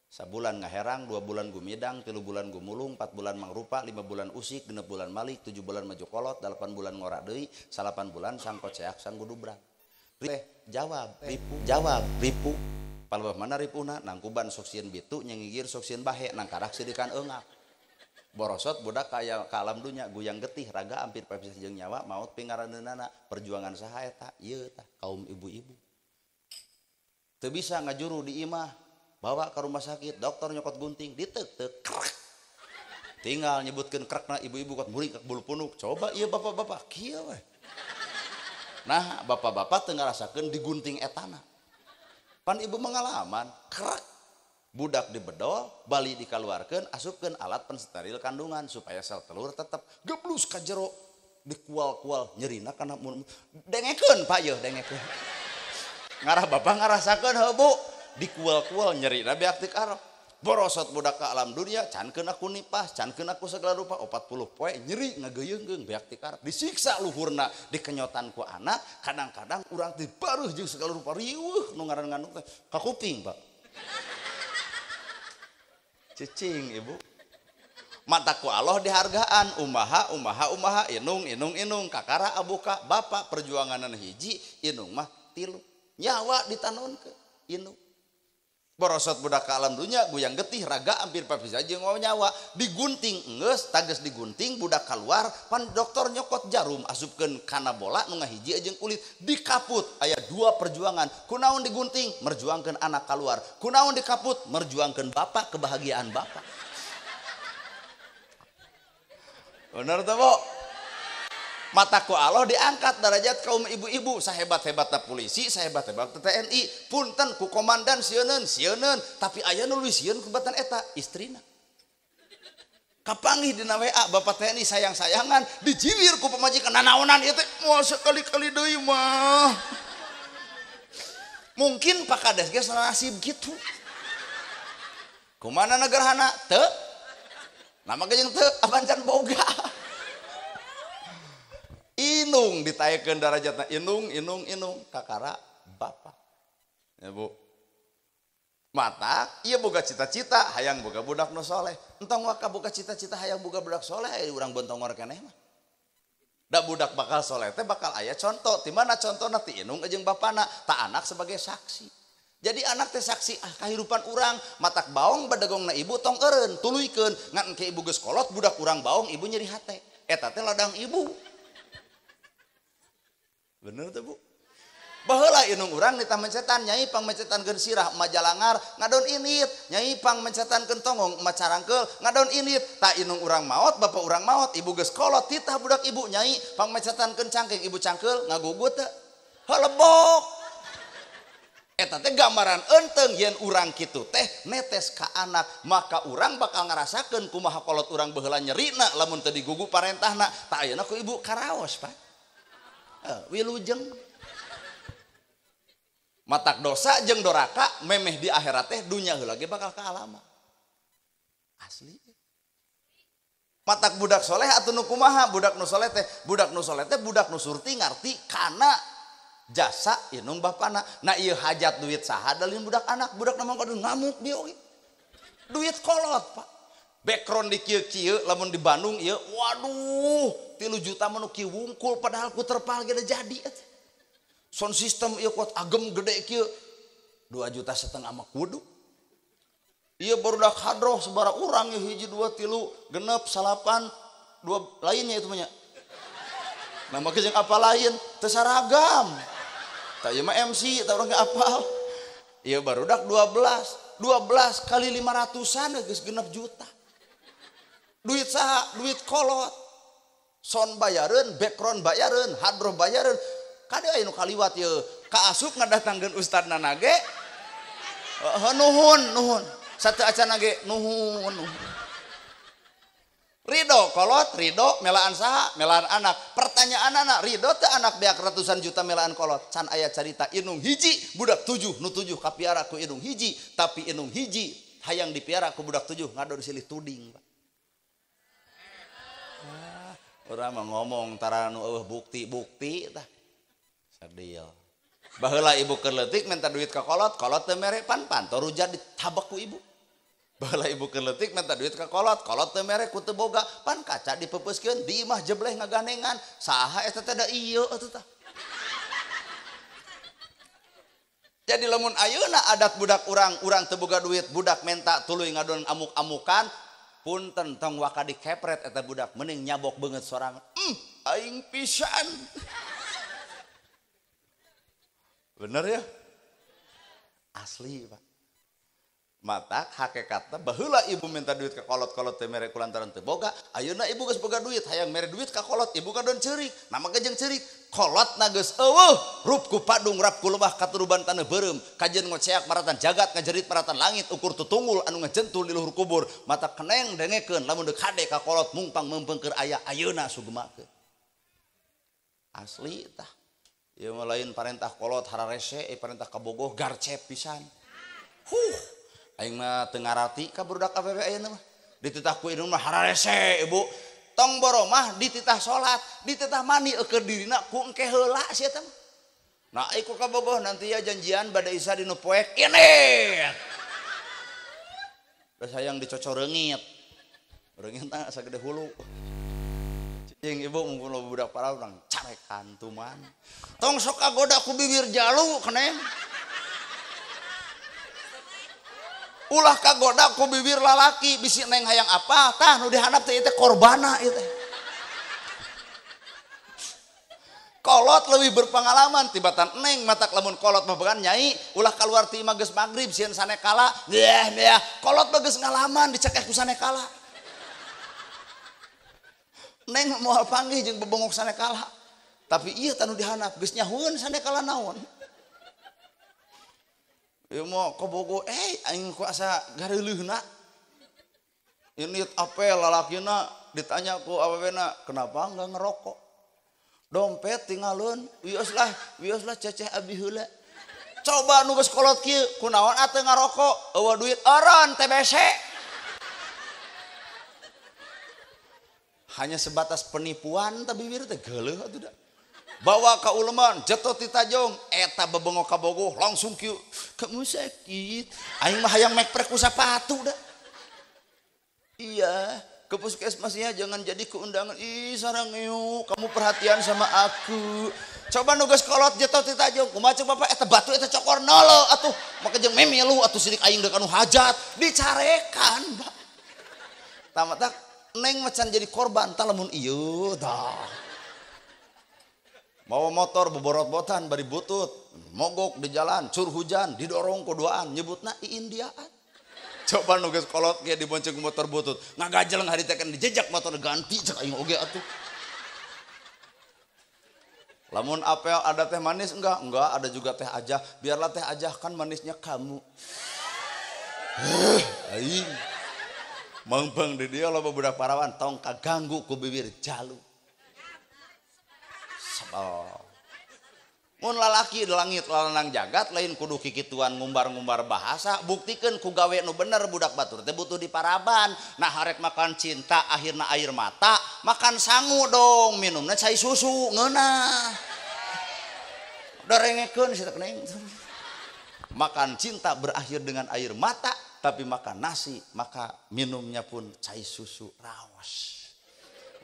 Sabulan ngaherang, 2 bulan gumidang, 3 bulan gumulung, 4 bulan mangrupa, 5 bulan usik, 6 bulan malik, 7 bulan maju kolot, 8 bulan ngora deui, 8 bulan sangkot ceak sang gudubrang. Jawab ripu palebah mana ripuna nangkuban sok sieun bitu nyengigir sok sieun bahe nang karak sidikan eungap borosot budak kaya ka alam dunya guyang getih raga ampir papisah jeung nyawa maut pingarandeunana perjuangan saha eta ieu tah kaum ibu-ibu teu bisa ngajuru di imah bawa ke rumah sakit dokter nyokot gunting diteuk-teuk krek tinggal nyebutkeun krekna ibu-ibu kot muring ke bulu punuk coba ieu bapak-bapak kieu we. Nah bapak-bapak teu ngarasakeun digunting etana. Pan ibu pengalaman, krek budak dibedol, bali dikaluarkeun, asupkeun alat pensteril kandungan supaya sel telur tetep geblus ka jero dikual-kual nyerina kana dengekeun Pak yeuh dengekeun. Ngarah bapak ngarasakeun heuh Bu, dikual-kual nyerina beak teu karep. Borosot budak ka alam dunia cankeun aku nipas, cankeun aku segala rupa 40 poe nyeri ngageyeunggeung beak ti karep. Disiksa luhurna dikenyotan ku anak, kadang-kadang urang teh bareuh jeung segala rupa riweuh nu ngaran ngandung teh ka kuping, Pak. Cicing Ibu. Mata ku Allah dihargaan umaha inung kakara abuka bapak perjuanganan hiji inung mah 3 nyawa ditanonkeun inung borosot budak ka alam dunya guyang getih raga hampir papisah jeung nyawa digunting enggeus tages digunting budak keluar pan dokter nyokot jarum asupkeun kana bola nu ngahiji jeung kulit dikaput aya 2 perjuangan kunaon digunting merjuangkeun anak keluar kunaon dikaput merjuangkeun bapak kebahagiaan bapak bener tuh Bu mataku Allah diangkat derajat kaum ibu-ibu sahebat-hebatna polisi sahebat-hebatna TNI punten ku komandan sieun tapi aya nu luwih sieun kubatan eta istrina kapanggih dina WA bapak teh ini sayang-sayangan dijiwir ku pamajikan nanaonan ieu teh moal sekali-kali deui mah mungkin Pak Kades ge nasib gitu kumana negarana teu nama jeung teu abancan boga inung ditayekeun darajatna inung kakara bapak ya Bu mata iya boga cita-cita hayang boga budak nu soleh entong waka boga cita-cita hayang boga budak soleh aya urang bontongor keneh mah da budak bakal soleh teh bakal aya contoh di mana contohna ti inung jeung bapana tak anak sebagai saksi jadi anak teh saksi kahirupan urang matak baong badagongna ibu tong eureun tuluykeun ngan ke ibu geus kolot budak urang baong ibu nyeri hate eta teh ladang ibu bener teh Bu baheula inung urang nita mencetan nyai pang mencetankeun sirah majalangar ngadon init nyai pang mencetankeun tongong macarangkeul ngadon init ta inung urang maot bapak urang maot ibu geus kolot titah budak ibu nyai pang mencetankeun cangking ibu cangkeul ngagugut teh halebok eta teh gambaran enteng yen urang kitu teh netes ka anak maka urang bakal ngarasakeun kumaha kolot urang baheula nyerina lamun teu digugu parentahna ta ayeuna ku ibu karaos Pak wilujeng matak dosa jeung doraka memeh di akhirat teh dunya heula ge bakal kaalama asli matak budak soleh atuh nu kumaha budak nu soleh teh budak nu surti ngarti kana jasa inung bapana na ieu hajat duit saha dalin budak anak budak na mangka ngamuk dia oge duit kolot Pak background di kieu-kieu lamun di Bandung ieu waduh 3 juta mah nu kieu wungkul padahal ku terpal ge jadi sound system ieu kuat agem gede kieu 2,5 juta mah kudu ieu barudak hadroh sabaraha urang ieu hiji 2 3 genep 8 2 lainnya itu mah nya nama jeung apa lain teu saragam tah ieu mah MC tah urang ge apal ieu barudak 12 kali 500-an geus 6 juta duit saha duit kolot sound bayareun background bayareun hadroh bayareun kade aya nu kaliwat ye kaasup ngadatangkeun ustadna nage nuhun sateu acana ge nuhun ridho kolot ridho melaan saha melaan anak pertanyaanna ridho teh anak beak ratusan juta melaan kolot can aya carita inung hiji budak 7 nu 7 kapiara ku inung hiji tapi inung hiji hayang dipiara ku budak 7 ngadon silih tuding Pak urang mah ngomong tara nu eueuh bukti tah sadil baheula ibu keur leutik minta duit ka kolot teu mere pan toruja ditabek ku ibu baheula ibu keur leutik minta duit ka kolot teu mere ku teu boga pan kaca dipepeuskeun di imah jebleh ngagandengan saha eta teh da ieu atuh tah jadi lamun ayeuna adat budak urang teu boga duit budak menta tuluy ngadon amuk-amukan punten tong waka dikepret eta budak mending nyabok beungeut sorangan aing pisan bener ya asli Pak matak hakikatna baheula ibu minta duit ka kolot teh mere kulantaran teu boga ayeuna ibu geus boga duit hayang mere duit ka kolot ibu kadon ceurik nama jeung ceurik kolotna geus eueuh rup ku padung rap ku lebah katuruban taneuh beureum kajeun ngoceak maratan jagat ngajerit maratan langit ukur tutunggul anu ngajentul di luhur kubur mata keneng dengekeun lamun deuk hade ka kolot mungpang meumpeng keur aya ayeuna sugemakeun asli tah ieu mah lain parentah kolot hararese parentah kabogoh garcep pisan aing mah teu ngarati ka budak awewe ayeuna mah dititah ku inung mah hararese ibu tong boro mah dititah salat dititah mani keur dirina ku engke heula sia teh nah iku kabogoh nanti ya janjian bade isa dinu poek ini da sayang dicocor reungit tah sagede hulu jeung ibu mun budak para urang carekan tuman tong sok kagoda ku bibir jalu keneh ulah kagoda ku bibir lalaki bisi neng hayang apa tah nu dihandap teh teh korbana ieu teh kolot leuwih berpengalaman tibatan neng matak lamun kolot mah began nyai ulah kaluar ti imah geus magrib sieun sanekala kolot mah geus ngalaman dicekeh ku sanekala neng moal panggih jeung bebongok sanekala tapi ieu tanu dihandap geus nyahueun sanekala naon ieu mah kabogo aing kuasa gareuleuhna Ini apel lalakina ditanya ku awewena, kenapa enggak ngerokok? Dompet tinggalun, wios lah ceceh abi heula. Coba nu geus kolot kieu, kunaon atuh ngarokok? Eueuh duit eureun TBC. Hanya sebatas penipuan tapi bibir teh geuleuh atuh da. Bawa ka uleman, jatuh ti tajong, eta bebengok ka bogoh langsung kieu. Kamu sakit. Aing mah hayang mek prek ku sapatu da. Iya, ke puskesmasnya jangan jadi keundangan. Ih sarang yuk, kamu perhatian sama aku. Coba nugas kolot jatuh ti tajong, kumaha cek bapak eta batu eta cokor nolo atuh. Maka jeung memelu atuh sidik aing deuk anu hajat, dicarekan, Pak. Tamatak neng macan jadi korban tah lamun ieu tah. Bawa motor beborot-botan bari butut, mogok di jalan, cur hujan, didorong kuduaan, nyebutna iindiaan. Coba nugas kolot ge dibonceng motor butut, ngagajel ngaharitekeun dijejak motor ganti cek aing oge atuh. Lamun apel ada teh manis enggak, ada juga teh aja. Biarlah teh aja kan manisnya kamu. Aing mangpang di dia loba budak parawan tong kaganggu ku bibir jalu. Mun lalaki di langit lanang jagat lain kudu kikituan ngumbar-ngumbar bahasa, buktikeun ku gawe nu bener budak batur teh butuh diparaban. Nah harek makan cinta akhirna air mata, makan sangu dong, minumna cai susu ngeunah. Darengekeun sia teh makan cinta berakhir dengan air mata, tapi makan nasi maka minumnya pun cai susu raos.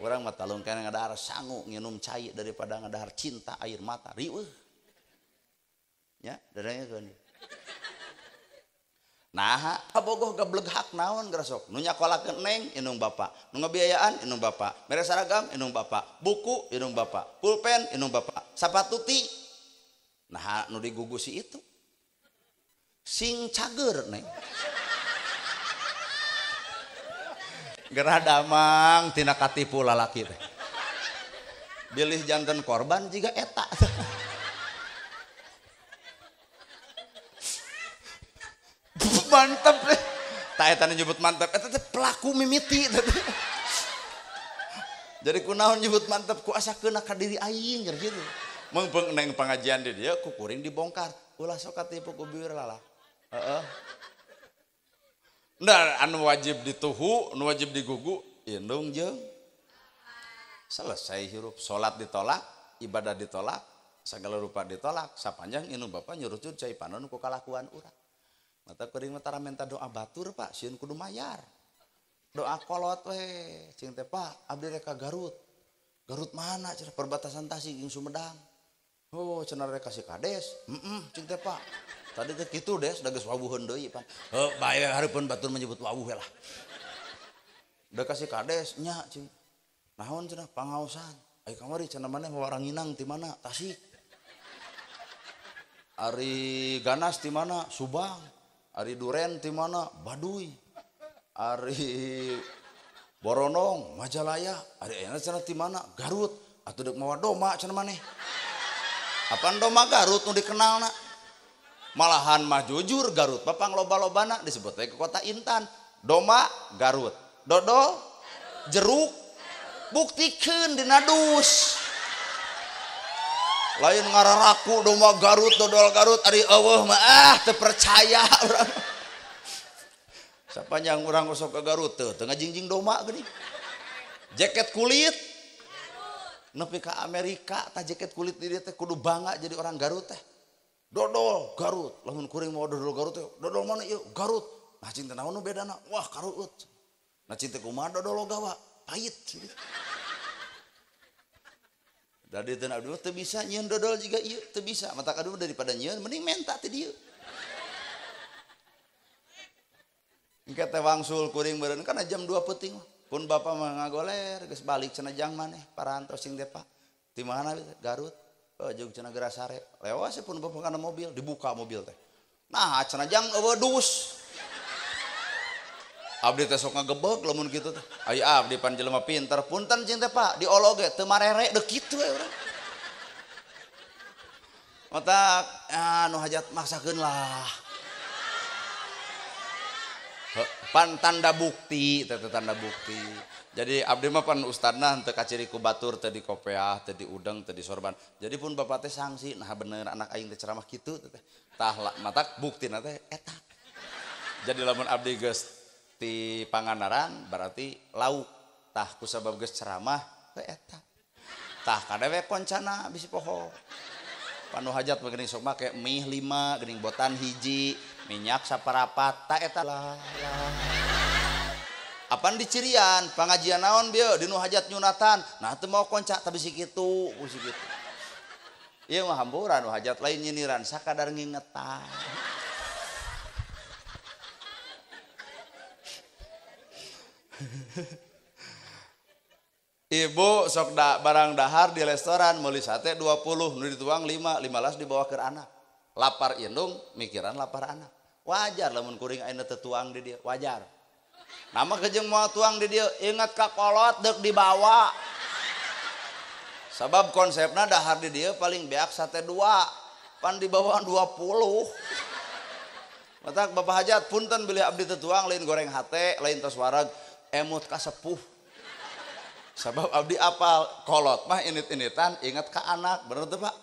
Orang mah talung kena ngadahar sangu nginum cai daripada ngadahar cinta air mata riweuh. Ya, darengekeun. Nah, abogoh gableg hak naon grasok. Nu nyakolakeun neng inung bapak, nu ngabiayaan inung bapak, mere saragam inung bapak, buku inung bapak, pulpen inung bapak, sapatuti. Nah, nu digugusi itu. Sing cager neng. Gerah damang tina katipu lalaki teh. Bilih janten korban juga eta. Mantap deh. Tak eta nyebut mantap, eta teh pelaku mimiti. Jadi kunaon nyebut mantap ku asakeun ka diri aing gitu. Mengpeung neng pengajian di dieu ku kuring dibongkar. Ulah sok katipu ku bibir lalah. Heeh. Nah, anu wajib dituhu, anu wajib digugu, indung jeung selesai hirup. Salat ditolak, ibadah ditolak, segala rupa ditolak. Sapanjang indung bapak nyurucut cai panon ku kalakuan urang. Mata kuring tara minta doa batur Pak, sieun kudu mayar. Doa kolot we, cing teh Pak, abdi rek ka Garut. Garut mana cenah perbatasan Tasik jeung Sumedang. Oh, cenah rek kasih kades. Cing teh Pak. Tadi teh kitu des da geus wawuheun deui pan. Bae hareupeun batur menyebut wawuh we lah. Da kasih kades nya cing. Naon cenah pangaosan. Ai kamari cenah maneh waranginang ti mana? Tasik. Ari ganas ti mana? Subang. Ari duren ti mana? Baduy. Ari Boronong, Majalaya. Ari ayeuna cenah ti mana? Garut. Atuh deuk mawa doma cenah maneh. Apaan doma Garut nu dikenalna? Malahan mah jujur Garut papang loba-lobana disebut ke kota Intan. Doma Garut, dodol jeruk, buktikeun dina dus. Lain ngararaku doma Garut, dodol Garut, ari eueuh mah teu percaya urang. Sapanjang urang usok ke Garut teu ngajingjing doma geuning. Jaket kulit nepi ka Amerika tah jaket kulit di dieu teh kudu bangga jadi orang Garut teh. Dodol Garut, lamun kuring mau dodol Garut teh, dodol mana ieu? Garut. Nah cinta naon nu bedana? Wah karuut. Nah cinta kumaha dodol gawa? Pahit. Dari teu abdi teu bisa nyieun dodol juga ieu, teu bisa. Mata kadua daripada nyieun mending menta teh dieu. Engke teh wangsul kuring beureun kana jam 2 peuting. Pun bapa mah ngagoler geus balik cenah jang maneh parantos sing teh Pak. Ti mana Garut? Oh jeung cenah geura sare. Lewas pun bapak kana mobil, dibuka mobil teh. Nah, cenah jang eueuh dus. Abdi teh sok ngagebeg lamun kitu teh. Ai abdi pan jelema pinter, punten cing teh Pak, diolog ge teu marere deuk kitu we urang. Mata anu hajat maksakeun lah. pan tanda bukti tanda bukti. Jadi abdi mah pan ustadna henteu kaciri ku batur teu di kopeah teu di udeng teu di sorban. Jadi pun bapak teh sanksi nah bener anak aing teh ceramah kitu teh. Tah matak buktina teh eta. Jadi lamun abdi geus ti Pangandaran berarti lauk. Tah kusabab geus ceramah teh eta. Tah kadewe koncana bisi poho. Panu hajat geuning sok make mie 5, geuning botan hiji, minyak saparapat, tah eta lah. Apan dicirian pangajian naon bieu dinu hajat nyunatan. Nah teu mau konca tapi bisi kitu, bisi kitu. Ieu mah hamburan hajat lain nyiniran sakadar ngingetan. Ibu sok barang dahar di restoran meuli sate 20 nu dituang 5, 15 dibawa ke anak. Lapar indung mikiran lapar anak. Wajar lamun kuring ayeuna teu tuang di dieu, wajar. Nama kejeng mau tuang di dieu ingat ka kolot deuk dibawa. Sabab konsepna dahar di dieu paling beak sate 2, pan dibawa 20. Matak Bapak hajat punten bilih abdi teu tuang lain goreng hate, lain tos wareg emut ka sepuh. Sabab abdi apal kolot mah init-initan ingat ka anak, bener teu Pak?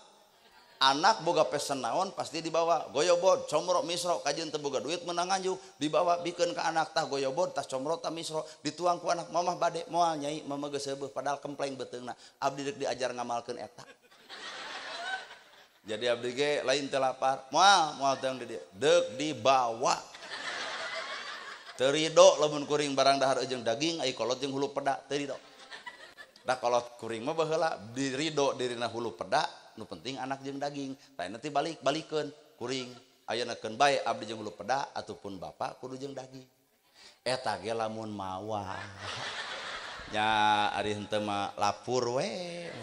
Anak boga pesen naon pasti dibawa goyobod, comro, misro, kajian teu boga duit menang anjuk dibawa bikeun ka anak tah goyobod, tah comro, tah misro dituang ku anak mamah bade moal nyai mama geus seubeuh padahal kempleng beteungna abdi deuk diajar ngamalkeun eta. Jadi abdi ge lain teu lapar moal teung di dieu deuk dibawa. Teu ridho lamun kuring barang dahar jeung daging ai kolot jeung hulu peda teu ridho. Da kolot kuring mah baheula dirido dirina hulu peda nu penting anak jeung daging tah nanti balikeun kuring ayeuna keun bae abdi jeung hulu peda ataupun bapak kudu jeung daging eta ge lamun mawa nya ari henteu mah lapur we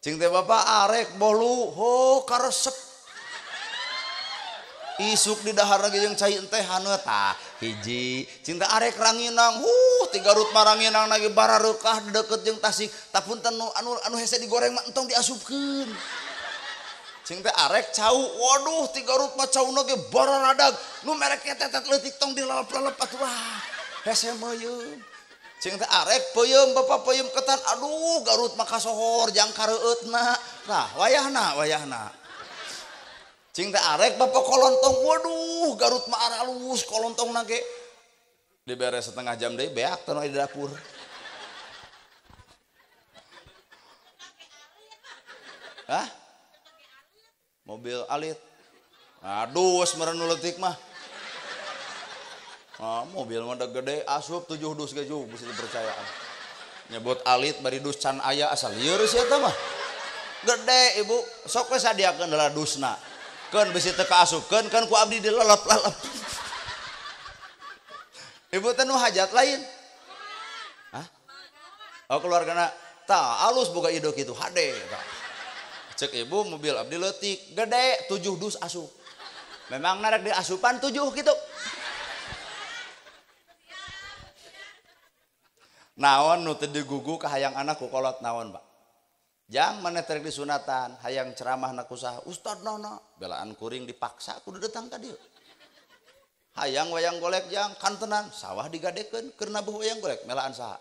cing teh bapak arek bolu ho karesep isuk di dahar lagi jeung cai teh haneut tah hiji cinta arek ranginang 3 rut maranginang lagi barareukah deket jeung tasik tapunten anu hese digoreng mah entong diasupkeun cing teh arek cau waduh 3 rut mah cauna ge bararadag nu merek tetet leutik tong dilalep-lalep atuh hese meuyeum cing teh arek peuyeum bapak peuyeum ketan aduh garut mah kasohor jang kareueutna nah wayahna cing teh arek bapak kolontong waduh garut mah aralus kolontong nage diberes setengah jam deui beak teh di dapur hah mobil alit aduh meureun leutik mah mobil mah gede asup 7 dus ge juga bisa dipercayaan nyebut alit bari dus can aya asal lieur sia eta mah gede ibu sok we sadiakeun heula dusna keun bisi teu kaasupkeun kan ku abdi dilelep-lelep ibu teh nu hajat lain hah oh keluargana tah alus boga ide kitu hade tah cek ibu mobil abdi leutik gede 7 dus asup memang narek di asupan 7 gitu naon nu teu digugu ka hayang anak ku kolot naon Pak jang maneh terek disunatan hayang ceramah na kusaha ustad nana belaan kuring dipaksa kudu datang ka dieu hayang wayang golek jang kantenan sawah digadekeun keur nabuh wayang golek melaan saha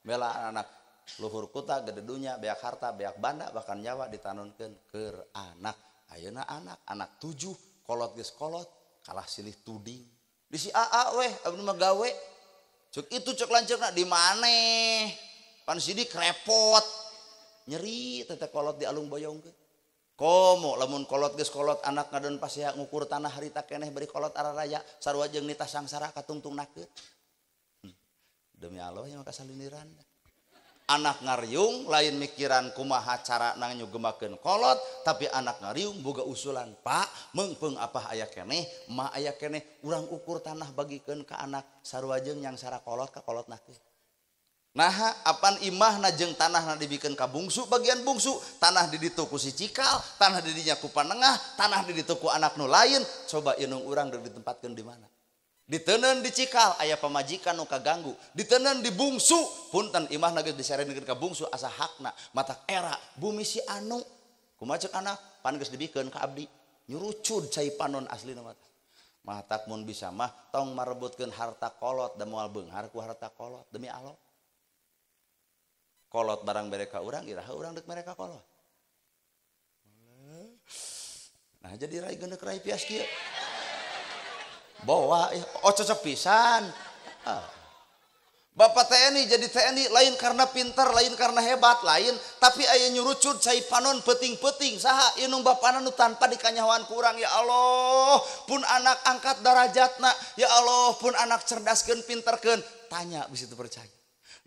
melaan anak luhur kuta gede dunya beak harta beak banda bahkan nyawa ditanunkeun keur anak ayeuna anak 7 kolot geus kolot kalah silih tuding di si aa weh abdi mah gawe cek itu cek lanceukna di maneh pan sidik repot nyeri teteh kolot di alung boyong ke komo lamun kolot geus kolot anak ngadeun pasea ngukur tanah harita keneh bari kolot araraya sarua jeung nita sangsara katungtungnakeun demi Allah yang kasaliniran anak ngariung lain mikiran kumaha cara nang nyugemakeun kolot tapi anak ngariung boga usulan Pak meungpeung apa aya keneh mah aya keneh urang ukur tanah bagikeun ka anak sarua jeung nyang sara kolot ka kolotnakeun nah apan imahna jeung tanahna dibikeun ka bungsu bagian bungsu tanah di ditu ku si cikal tanah di dinya ku panengah tanah di ditu ku anak nu lain coba ieu urang deuk ditempatkeun di mana diteuneun di cikal aya pamajikan nu kaganggu diteuneun di bungsu punten imahna geus diserenikeun ka bungsu asa hakna matak era bumi si anu kumaha ceuk anak pan geus dibikeun ka abdi nyurucud cai panon asli nama mah tak mun bisa mah tong marebutkeun harta kolot da moal beunghar ku harta kolot demi Allah. Kolot barang mereka urang iraha urang dek mereka kolot. Nah jadi rai geundek rai pias kieu. Bawa cocok pisan. Bapak TNI jadi TNI lain karena pintar, lain karena hebat, lain tapi aya nyurucud cai panon peting-peting saha inung bapana nu tanpa dikanyawan kurang ya Allah pun anak angkat darajatna ya Allah pun anak cerdaskeun pinterkeun tanya bisa itu percaya.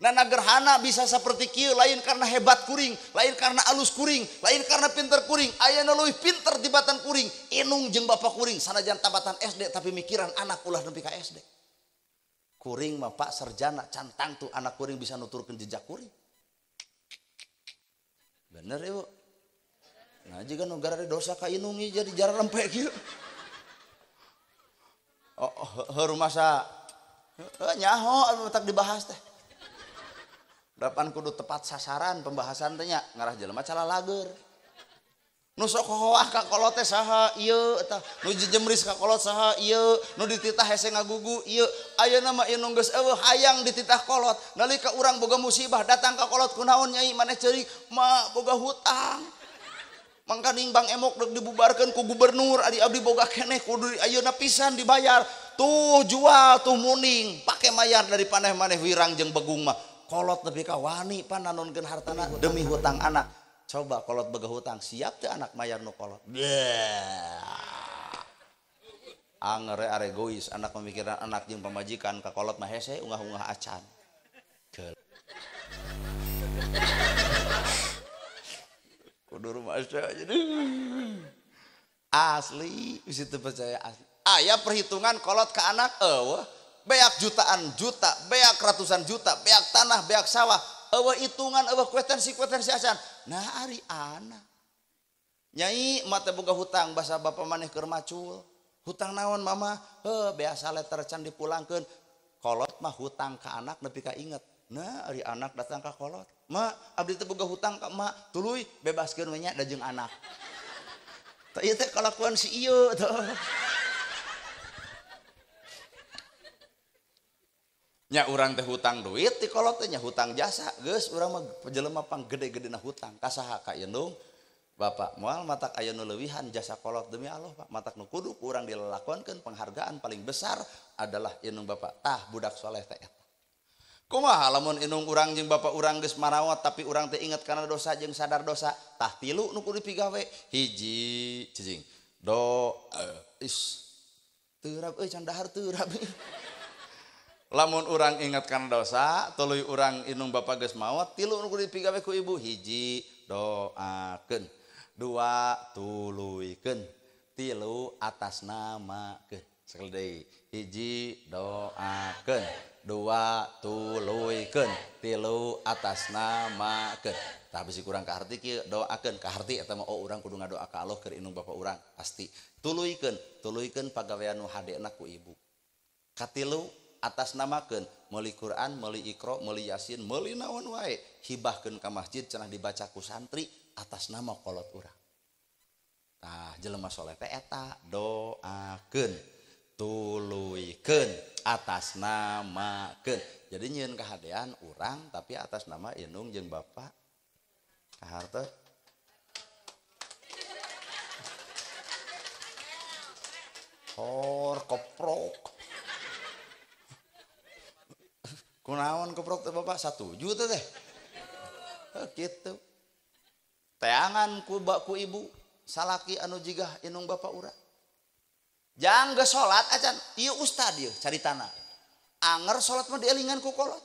Nah gerhana bisa seperti kieu lain karena hebat kuring, lain karena alus kuring, lain karena pinter kuring, aya nu leuwih pinter tibatan kuring, inung jeung bapak kuring sanajan tabatan SD tapi mikiran anak ulah nepi ka SD. Kuring mah Pak sarjana cantang tuh anak kuring bisa nuturkeun jejak kuring. Bener ya Bu. Nah jika negara dosa ka inungi jadi jarang rempe kieu. Heureum masa nyaho tak dibahas teh. Dapan kudu tepat sasaran pembahasan teh nya ngarah jelema cala lager. Nu sok hoah ka kolot teh saha ieu eta nu jejemris ka kolot saha ieu nu dititah hese ngagugu ieu ayeuna mah ieu geus eueuh hayang dititah kolot nalika urang boga musibah datang ka kolot kunaon nyai maneh ceurik ma boga hutang mangka nimbang emok deuk dibubarkeun ku gubernur ari abdi boga keneh kudu ayeuna pisan dibayar tuh jual tuh muning pake mayar dari paneh maneh wirang jeung begung mah kolot nepi ka wani pananonkeun hartana demi hutang anak. Coba kolot boga hutang siap teh anak mayar nu kolot. Anger are egois anak pemikiran anak jeung pamajikan ka kolot mah hese ungah-ungah acan. Kudu rumah aja asli bisa percaya asli. Aya perhitungan kolot ke anak eueuh beak jutaan juta, beak ratusan juta, beak tanah, beak sawah. Eueuh hitungan eueuh kwetensi acan. Nah ari anak. Nyai mata boga hutang basa bapa maneh keur macul. Hutang naon mama? Biasa letter can dipulangkeun. Kolot mah hutang ka anak nepi ka inget. Nah ari anak datang ka kolot. Ma abdi teh boga hutang ka emak, tuluy bebaskeun we nya da jeung anak. Tah ieu teh kalakuan si ieu teh. Nya urang teh hutang duit ti kolot teh nya hutang jasa geus urang mah jelema pang gede-gedena hutang ka saha ka indung bapak moal matak aya nu leuwihan jasa kolot demi Allah Pak matak nu kudu urang dilelakonkeun penghargaan paling besar adalah indung bapak tah budak soleh teh eta kumaha lamun indung urang jeung bapak urang geus marawat tapi urang teh inget kana dosa jeung sadar dosa tah tilu nu kudu dipigawe hiji cicing do teu rab can dahar teu rab. Lamun urang ingat kan dosa, tuluy urang inung bapak geus maot, tilu nu kudu dipigawe ku ibu, hiji doakeun, dua tuluykeun, tilu atas namakeun. Sekali deui, hiji doakeun, dua tuluykeun, tilu atas namakeun. Tah bisi kurang kaharti kieu doakeun, kaharti eta mah urang kudu ngadoa ka Allah keur inung bapak urang, pasti. Tuluykeun pagawean nu hadena ku ibu. Katilu atas namakeun meuli Quran, meuli Iqra, meuli Yasin, meuli naon wae hibahkeun ka masjid cenah dibaca ku santri atas nama kolot urang. Tah jelema soleh teh eta doakeun, tuluykeun, atas namakeun. Jadi nyieun kahadean urang tapi atas nama indung jeung bapak. Kahar teh hor koprok. Kunaon keprok teh bapak 1 juta teh gitu teangan ku ibu salaki anu jigah inung bapak urang jang geus salat acan ieu ustad ieu caritana anger salat mah dielingan ku kolot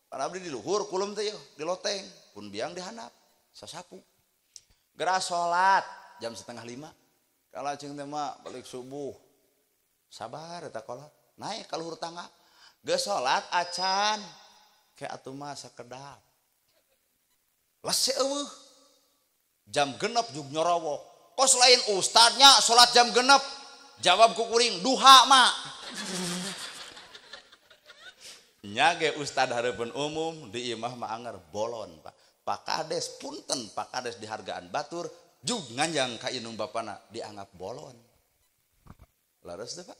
para abdi di luhur kulum teh ieu di loteng pun biang dihandap sasapu geras salat jam 4:30 kalajeng teh mah balik subuh sabar eta kolot naik ka luhur tangga geus salat acan ke atuh mah sakedap lese eueuh jam genep jug nyorowo kos lain ustadnya salat jam genep jawab ku kuring duha mak nya ge ustad hareupeun umum di imah mah anger bolon Pak Kades punten Pak Kades dihargaan batur jug nganjang ka inung bapana dianggap bolon. Laras teh Pak.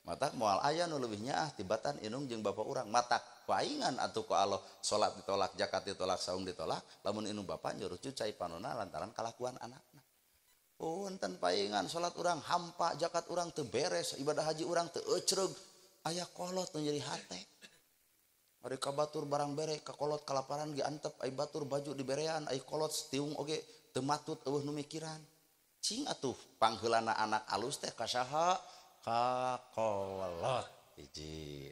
Matak moal aya nu leuwih nyaah tibatan inung jeung bapa urang matak paingan atuh ku Allah salat ditolak zakat ditolak saum ditolak lamun inung bapa nyuruh cucai panonna lantaran kalakuan anakna. Punten paingan salat urang hampa zakat urang teu beres ibadah haji urang teu ecreug aya kolot nu jadi hate. Ari ka batur barang bere ka kolot kalaparan ge antep ai batur baju diberean ai kolot tiung oge teu matut eueuh nu mikiran. Cing atuh pangheulana anak alus teh ka saha? Ka kolot hiji.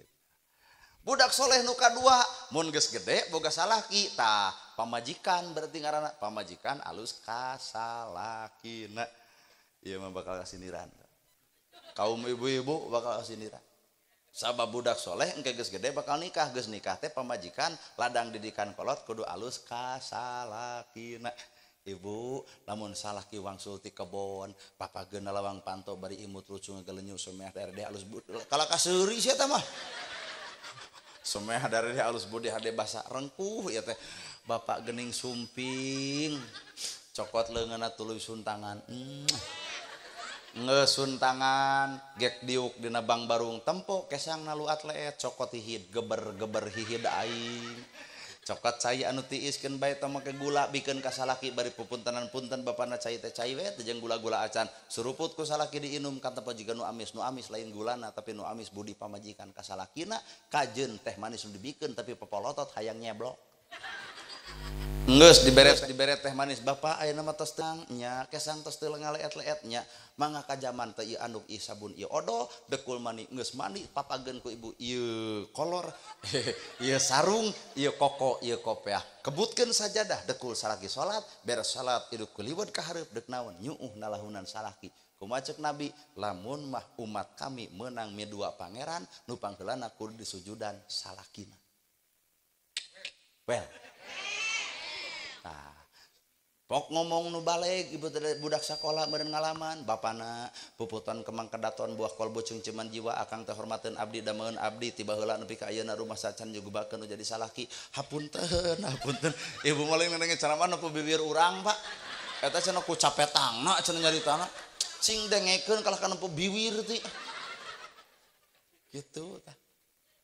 Budak soleh nu kadua mun geus gede boga salaki tah pamajikan berarti ngaranna pamajikan alus ka salakina. Ieu mah bakal kasindiran. Kaum ibu-ibu bakal kasindiran. Sabab budak soleh engke geus gede bakal nikah, geus nikah teh pamajikan ladang didikan kolot kudu alus ka salakina. Ibu lamun salaki wangsul ti kebon papageun lawang panto bari imut lucu ngagelenyu someh daerah alus kala kaseuri sia tah mah someh daerah alus budi hade basa rengkuh ya teh bapak geuning sumping cokot leungeunna tuluy suntangan ngesuntangan gek diuk dina bang barung tempo kesang nalu atlet cokot hihid geber hihid aing cokot cai anu tiiskeun bae teh make gula bikeun ka salaki bari pupuntenan punten bapana cai teh cai we teh jeung gula-gula acan suruput ku salaki diinum kata pajikan nu amis lain gulana tapi nu amis budi pamajikan ka salakina kajeun teh manis nu dibikeun tapi popolotot hayang nyeblok geus diberet teh manis bapak ayeuna mah tos tang nya kesang tos teu ngaleet-leet nya mangga ka jaman teh ieu anduk ieu sabun ieu odo dekul mani geus mandi papageun ku ibu ieu kolor ieu sarung ieu koko ieu kopiah kebutkeun sajadah dekul salaki salat beres salat iduk kuliwet ka hareup deuk naon nyuuh nalahunan salaki kumaha ceuk nabi lamun mah umat kami meunang midua pangeran nu pangheulana kudu disujudan salakina well nah, pok ngomong nu baleg ibu budak sakola meureun ngalaman bapana puputan kemang kedaton buah kolbu jeung ceman jiwa akang teh hormateun abdi dameun abdi tiba heula nepi ka ayeuna rumah sacan jugubakeun nu jadi salaki hapunten ibu moling nenge ceramah nu bibir urang Pak eta cenah ku capetangna cenah nyaritana cing dengekeun kalah kana bibir ti kitu tah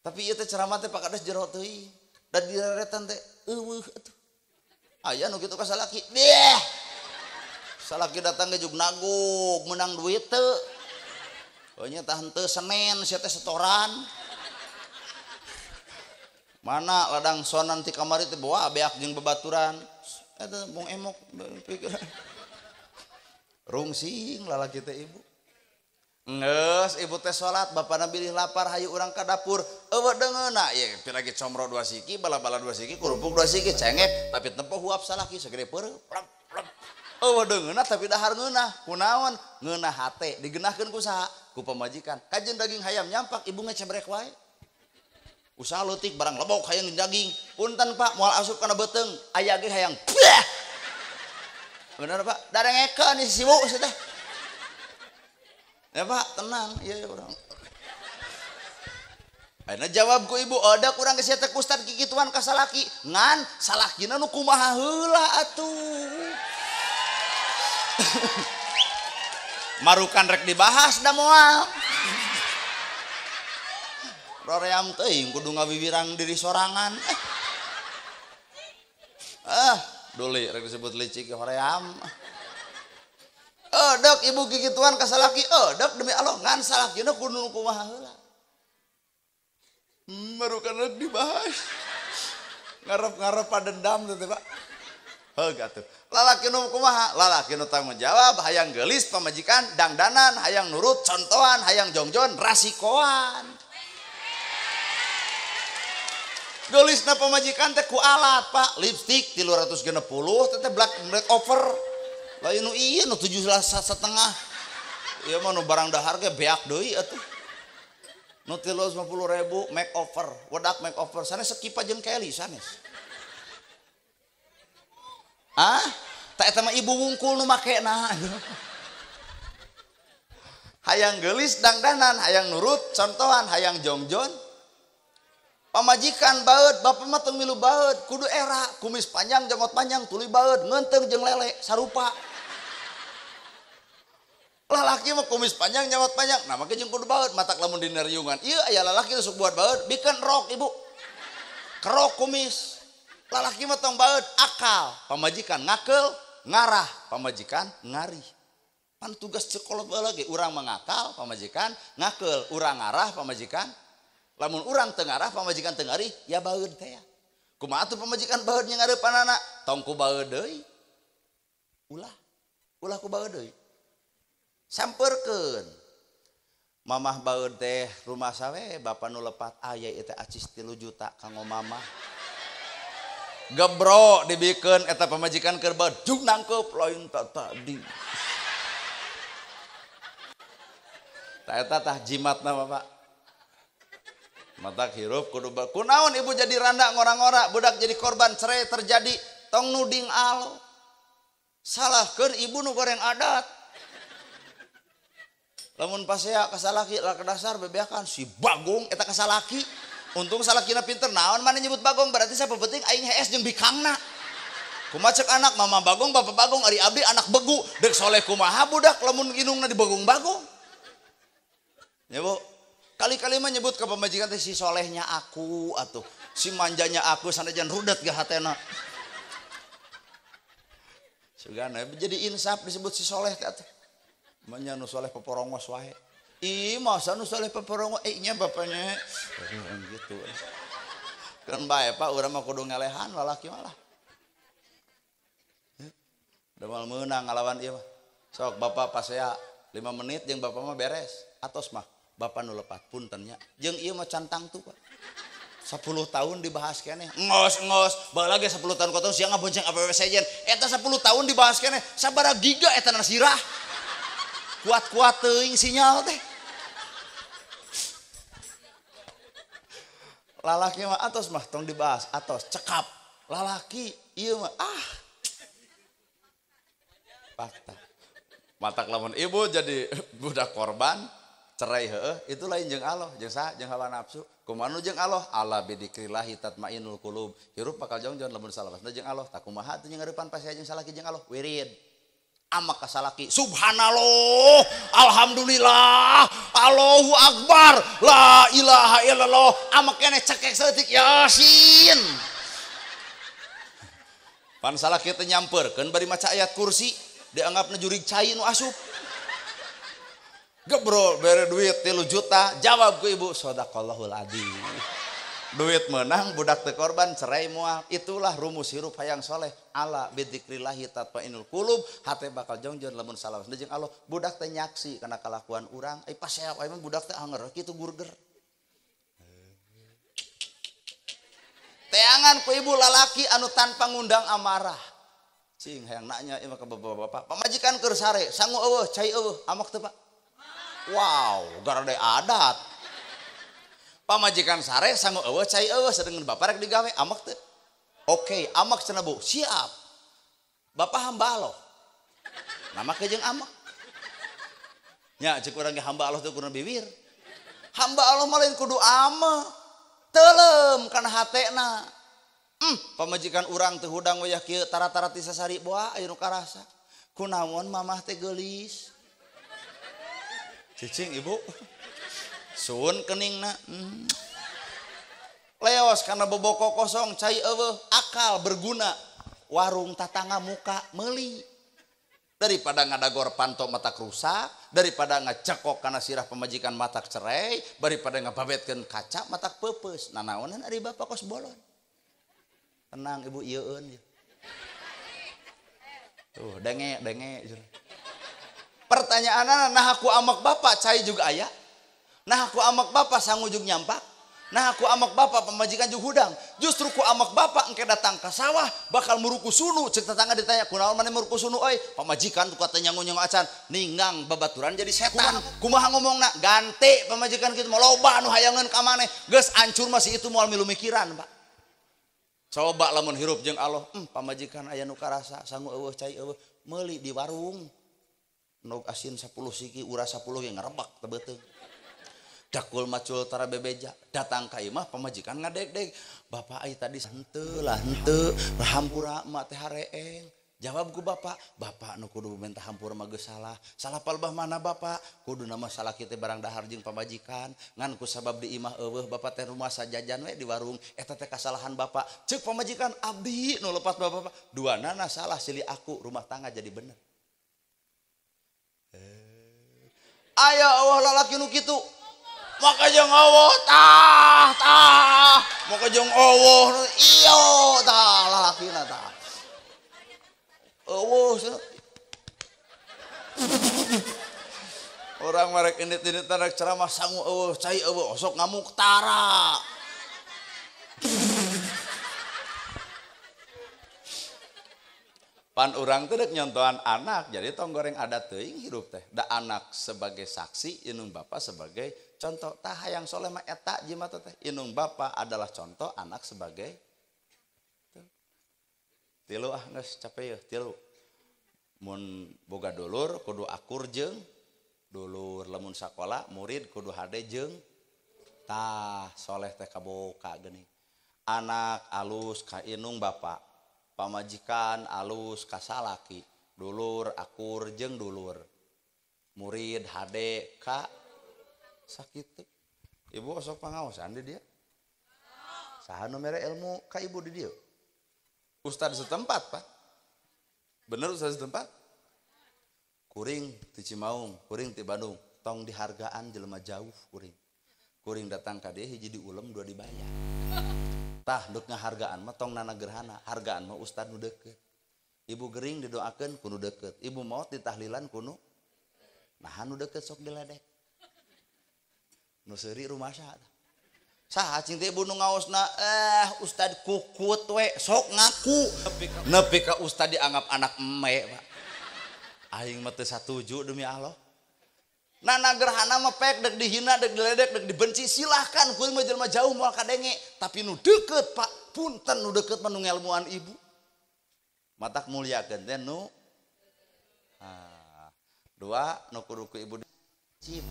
tapi ieu teh ceramah teh pakades jero teuing da direretan teh eueuh atuh aya nu kitu ka salaki deh salaki datang ge jug nagug menang duit teu nya tah henteu Senin sia teh setoran mana ladang sonan ti kamari teh bawa beak jeung babaturan eta mung emok pikiran rungsing lalaki teh ibu geus ibu teh salat bapana bilih lapar hayu urang ka dapur eueuh deungeuna ye piragi comro 2 siki bala-bala 2 siki kurupuk 2 siki cengek tapi tempo huap salaki segede peureuh plep eueuh deungeuna tapi dahar ngeunah kunaon ngeunah hate digeunahkeun ku saha ku pamajikan kajeun daging hayam nyampak ibu ngecebrek wae usaha leutik barang lebok hayang daging punten Pak moal asup kana beuteung aya ge hayang bener Pak darengekeun si siwu sia teh ya Pak tenang ya urang ayeuna jawab ku ibu ada kurang geus teh ustad kikituan ka salaki ngan salakina nu kumaha heula atuh marukan rek dibahas da moal roream teuing kudu ngabibirang diri sorangan duli rek disebut licik hoream dok ibu gigituan ka salaki dok demi Allah ngan salakina kudu kumaha heula marukan rek dibahas ngarep-ngarep padendam teh Pak heug atuh lalaki nu kumaha lalaki nu tanggung jawab hayang geulis pamajikan dangdanan hayang nurut contohan hayang jongjon rasikoan geulisna pamajikan teh ku alat Pak lipstik 360 teh black over lain nu ieu nu 7,5 ieu mah nu barang dahar ge beak deui atuh nu 350.000 makeover wedak makeover sanes sekipa jeung Kelly sanes tak eta mah ibu wungkul nu makena hayang geulis dangdanan hayang nurut contohan hayang jongjon pamajikan baeud bapak mah teu milu baeud kudu era kumis panjang jenggot panjang tuluy baeud ngeunteung jeung lele sarupa lalaki mah kumis panjang nyawat panjang nah make jeung kudu baeud matak lamun dina riungan ieu aya lalaki sok buat baeud bikeun rok ibu kerok kumis lalaki mah tong baeud akal pamajikan ngakeul ngarah pamajikan ngari pan tugas sekolot lagi urang mangakal pamajikan ngakeul urang ngarah pamajikan lamun urang teu ngarah pamajikan teu ngari ya baeud teh ya kumaha atuh pamajikan baeud nya ngareupanana tong ku baeud deui ulah ku baeud deui sampeurkeun mamah baeud teh rumah sawe bapa nu lepat aya ieu teh acis 3 juta kanggo mamah gebro dibikeun eta pamajikan keur baeud jug nangkeup lain tadi tah eta tah jimatna Bapak matak hirup kudu kunaon ibu jadi randa ngora-ngora budak jadi korban cerai terjadi tong nuding alo salahkeun ibu nu goreng adat lamun pasea kasalaki lah dasar bebeakan si Bagong eta kasalaki untung salakina pinter naon mana nyebut Bagong berarti saya penting aing hees jeung bikangna kumaha ceuk anak mama Bagong bapak Bagong ari abdi anak begu deuk soleh kumaha budak lamun indungna di Bagong-bagong ya bu kali-kali mah nyebut ke pemajikan teh si solehnya aku atuh si manjanya aku sanajan rudet ge hatena sugana jadi insaf disebut si soleh teh atuh manya nu soleh peporongos wae ih masa nu soleh peporongos nya bapaknya gitu kan bae Pak urang mah kudu ngelehan lalaki malah damal meunang ngalawan ieu mah sok bapak pasea 5 menit jeung bapak mah beres atos mah bapak nu lepat punten nya jeung ieu mah cantang tuh Pak 10 tahun dibahas keneh ngos bae lagi 10 tahun kotong siang ngabonceng awewe sejen eta 10 tahun dibahas keneh sabaraha giga eta nasirah kuat-kuat teuing sinyal teh lalaki mah atos mah tong dibahas atos cekap lalaki ieu mah fakta matak lamun ibu jadi budak korban cerai heueuh itu lain jeung Allah jeung saha jeung hawa nafsu kumaha nu jeung Allah ala bidzikrillah tatmainnul qulub hirup bakal jongjon lamun salawasna jeung Allah tak kumaha teh ngeurepan pasea jeung salaki jeung Allah wirid amak kasalaki subhanallah alhamdulillah Allahu akbar la ilaha illallah amak keneh cekek saeutik yasin pan salaki teh nyampeurkeun bari maca ayat kursi dianggapna jurig cai nu asup gebro bere duit 3 juta jawab ku ibu sadaqallahul adzim duit menang budak teu korban cerai moal itulah rumus hirup hayang soleh ala bidzikrillah tatmainnul qulub hate bakal jongjon lamun salawasna jeung Allah budak teh nyaksi kana kalakuan urang ai pasea wae mah budak teh anger kitu burger teangan ku ibu lalaki anu tanpa ngundang amarah cing hayang nanya ieu ka bapak-bapak pamajikan keur sare sangu eueuh cai eueuh amak teu Pak wow garade adat pamajikan sare sangu eueuh cai eueuh sadengeun bapak rek digawe amak teu oke amak cenah Bu siap bapak hamba Allah nama ke jeung amak nya ceuk urang ge hamba Allah teu kudu bibir hamba Allah mah lain kudu ama teuleum kana hatena pamajikan urang teu hudang wayah kieu tara-tara ti sasari boa aya nu karasa kunaon mamah teh geulis cicing ibu sun keningna leos karena boboko kosong cai eueuh akal berguna warung tatangga muka meuli daripada ngadagor panto matak rusak daripada ngacekok kana sirah pemajikan matak cerai daripada ngababetkeun kaca matak peupeus nanaonan ari bapak kos bolon tenang ibu ieueun tuh denge pertanyaanna nah aku amak bapak cai juga aya nah aku amak bapak sangujug nyampak nah aku amak bapak pemajikan jeung hudang justru ku amak bapak engke datang ke sawah bakal muruku sunu ceuk tetangga ditanya kunaon maneh muruku sunu euy pamajikan tu kata nyangu-nyangu acan ningang babaturan jadi setan kumaha ngomongna ganti pamajikan kitu mah loba anu hayangeun ka maneh geus ancur masih itu moal milu mikiran Pak coba lamun hirup jeung Allah pamajikan aya nu karasa sangu eueuh cai eueuh meuli di warung nog asin 10 siki uras 10 ge ngarebak teu beuteung dakul macul tara bebeja datang ka imah pamajikan ngadeg-deg bapak ai tadi henteu lah henteu hampura emak teh hareeng Jawab ku bapak, bapak nu kudu minta hampura mah geus salah. Salah palebah mana bapak? Kudu nama salah kita barang dahar jeung pamajikan. Ngan ku sabab di imah eueuh bapak teh rumah sajajan we di warung. Eta teh kasalahan bapak. Ceuk pamajikan abdi nu lepas bapak. Duanana salah silih aku rumah tangga jadi bener. Aya Allah lalaki nu kitu. Maka jeung Allah tah. Maka jeung Allah iyo tah lalakina tah. Orang merek ini tanak ceramah sangu cai osok ngamuk tara. Pan urang teh dek nyontohan anak jadi tong goreng adat teuing hirup teh da anak sebagai saksi inung bapa sebagai contoh tah hayang soleh mah eta jimat teh inung bapa adalah contoh anak sebagai tilu geus capek ya tilu mun boga dulur kudu akur jeung dulur lamun sakola murid kudu hade jeung tah soleh teh kaboka geuning anak alus ka inung bapa pamajikan alus ka salaki dulur akur jeung dulur murid hade ka sakitu ibu osok pangaosan di dia saha nu mere ilmu ka ibu di dieu Ustadz setempat pak bener Ustadz setempat kuring ti Cimaung kuring ti Bandung tong dihargaan jelema jauh kuring datang ka dieu hiji diulem dua dibayar tah duk ngahargaan mah tong nana gerhana hargaan mah Ustadz nu deukeut ibu gering didoakeun kudu deukeut ibu maot ditahlilan kudu nah nu deukeut sok diledek nu seuri rumah saha saha cing teh ibu nu ngaosna Ustad kukut we sok ngaku nepi ka Ustad dianggap anak eme Pak aing mah teu satuju demi Allah nana gerhana mah pek dek dihina dek diledek dek dibenci silahkan kuring mah jelema jauh moal kadenge tapi nu deukeut Pak punten nu deukeut mah nu ngelmuan ibu matak mulyakeun teh nu dua nu kudu ku ibu cip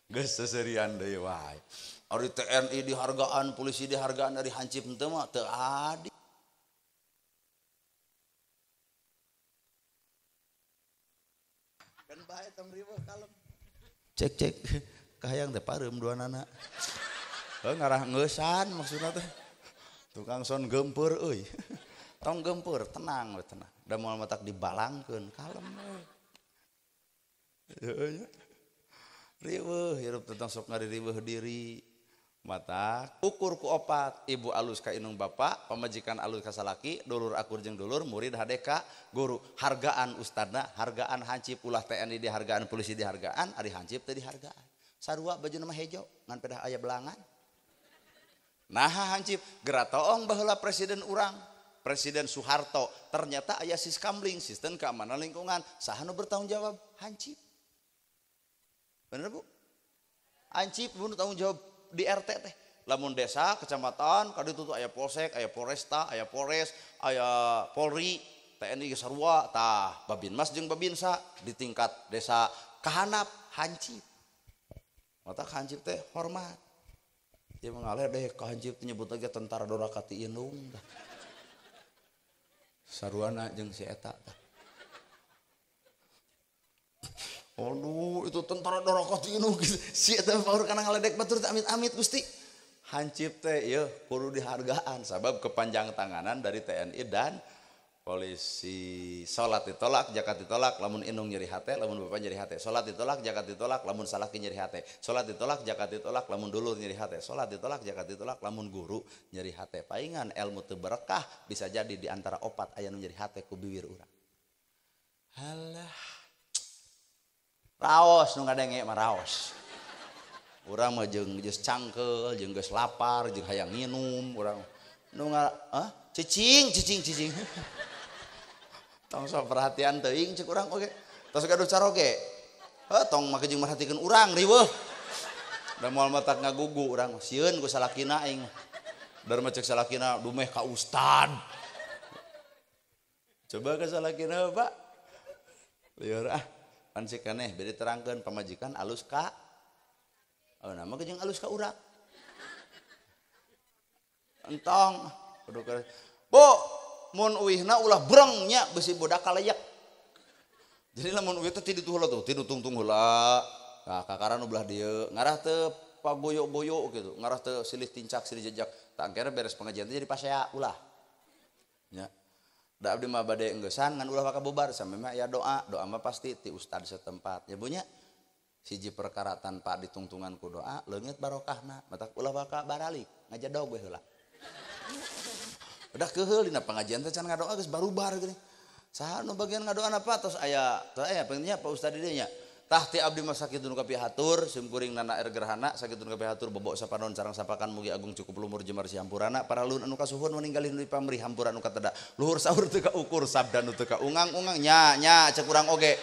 geus seserian deui wae. Ari TNI dihargaan, polisi dihargaan dari hancip teu mah teu adi. Kan bae tong riweuh kalem. Cek kahayang teh pareum duanana. Heuh ngarah ngeusan maksudna teh. Tukang son gempeur euy. Tong gempeur tenang we tenang. Da moal matak dibalangkeun kalem we. Heuh nya. Riweuh hirup tentang sok ngaririweuh diri mata ukur ku opat ibu alus ka inung bapa pamajikan alus ka salaki dulur akur jeung dulur murid hade ka guru hargaan ustadna hargaan hancip ulah TNI dihargaan polisi dihargaan ari hancip teh dihargaan sarua bajuna mah hejo ngan pedah aya belangan nah hancip geratoong baheula presiden urang Presiden Soeharto ternyata aya siskamling sistem keamanan lingkungan saha nu bertanggung jawab hancip bener bu hancip bu tanggung jawab di RT teh lamun desa kecamatan kaditu tuh aya polsek aya polresta aya polres aya polri TNI ge sarua tah babinmas jeung babinsa di tingkat desa kahanap hancip mata hancip teh hormat ieu mengalir deh ka hancip nyebut lagi tentara Dorakati Indung saruana jeung si eta tah aduh itu tentara Dorakati Indung si eta paur kana ngaledek batur teh amit-amit Gusti hancip teh ieu kudu dihargaan sabab kepanjang tanganan dari TNI dan polisi. Salat ditolak zakat ditolak lamun indung nyeri hate lamun bapak nyeri hate, salat ditolak zakat ditolak lamun salaki nyeri hate, salat ditolak zakat ditolak lamun dulur nyeri hate, salat ditolak zakat ditolak lamun guru nyeri hate. Paingan ilmu teu berkah bisa jadi di antara opat aya nu nyeri hate ku bibir urang. Halah raos nu ngadenge mah raos. Urang mah jeung geus cangkel, jeung geus lapar, jeung hayang nginum, urang nu cicing. Tong sok perhatian teuing ceuk urang oge. Tos gaduh caroge. Tong make jeung merhatikeun urang riweuh. Da moal matak ngagugu urang sieun ku salakina aing. Dar mah ceuk salakina dumeh ka ustad. Coba ke salakina Pak. Lieur pan sik keneh beri terangkeun pamajikan alus ka nama jeung alus ka urang. Entong Bu, mun uihna ulah brengnya besi budak kalayak. Jadi lamun uih teh tidu heula tuh, tidu tungtung heula. Nah, kakaran ulah dieu, ngarah teu paboyo-boyo gitu, ngarah teu silih tincak silih jejak. Tak kira beres pengajian teh jadi pasea ulah. Nya. Da abdi mah bade enggesan ngan ulah kabubar sampe mah ya doa mah pasti ti ustad setempat. Ya bunya siji perkara tanpa ditungtungan ku doa leungit barokahna, matak ulah baka baralik ngajadog we heula. Udah keheul dina pengajian teh can ngadoa geus barubar geuning. Saha nu bagian ngadoa apa tos aya pentingnya Pak Ustad dieu nya. Tah ti abdi mah sakitun ka pihatur simkuring nana air gerhana sakitun ka pihatur bobok sapanon sareng sapakan mugi agung cukup lumur jemar si hampurana paralun anu kasuhun meninggalin di pamrih hampur anu kateda luhur sahur teu ka ukur sabda nu teu ka ungang-ungang nya cek urang oge.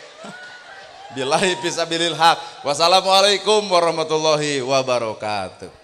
Billahi fisabilil haq. Wassalamualaikum warahmatullahi wabarakatuh.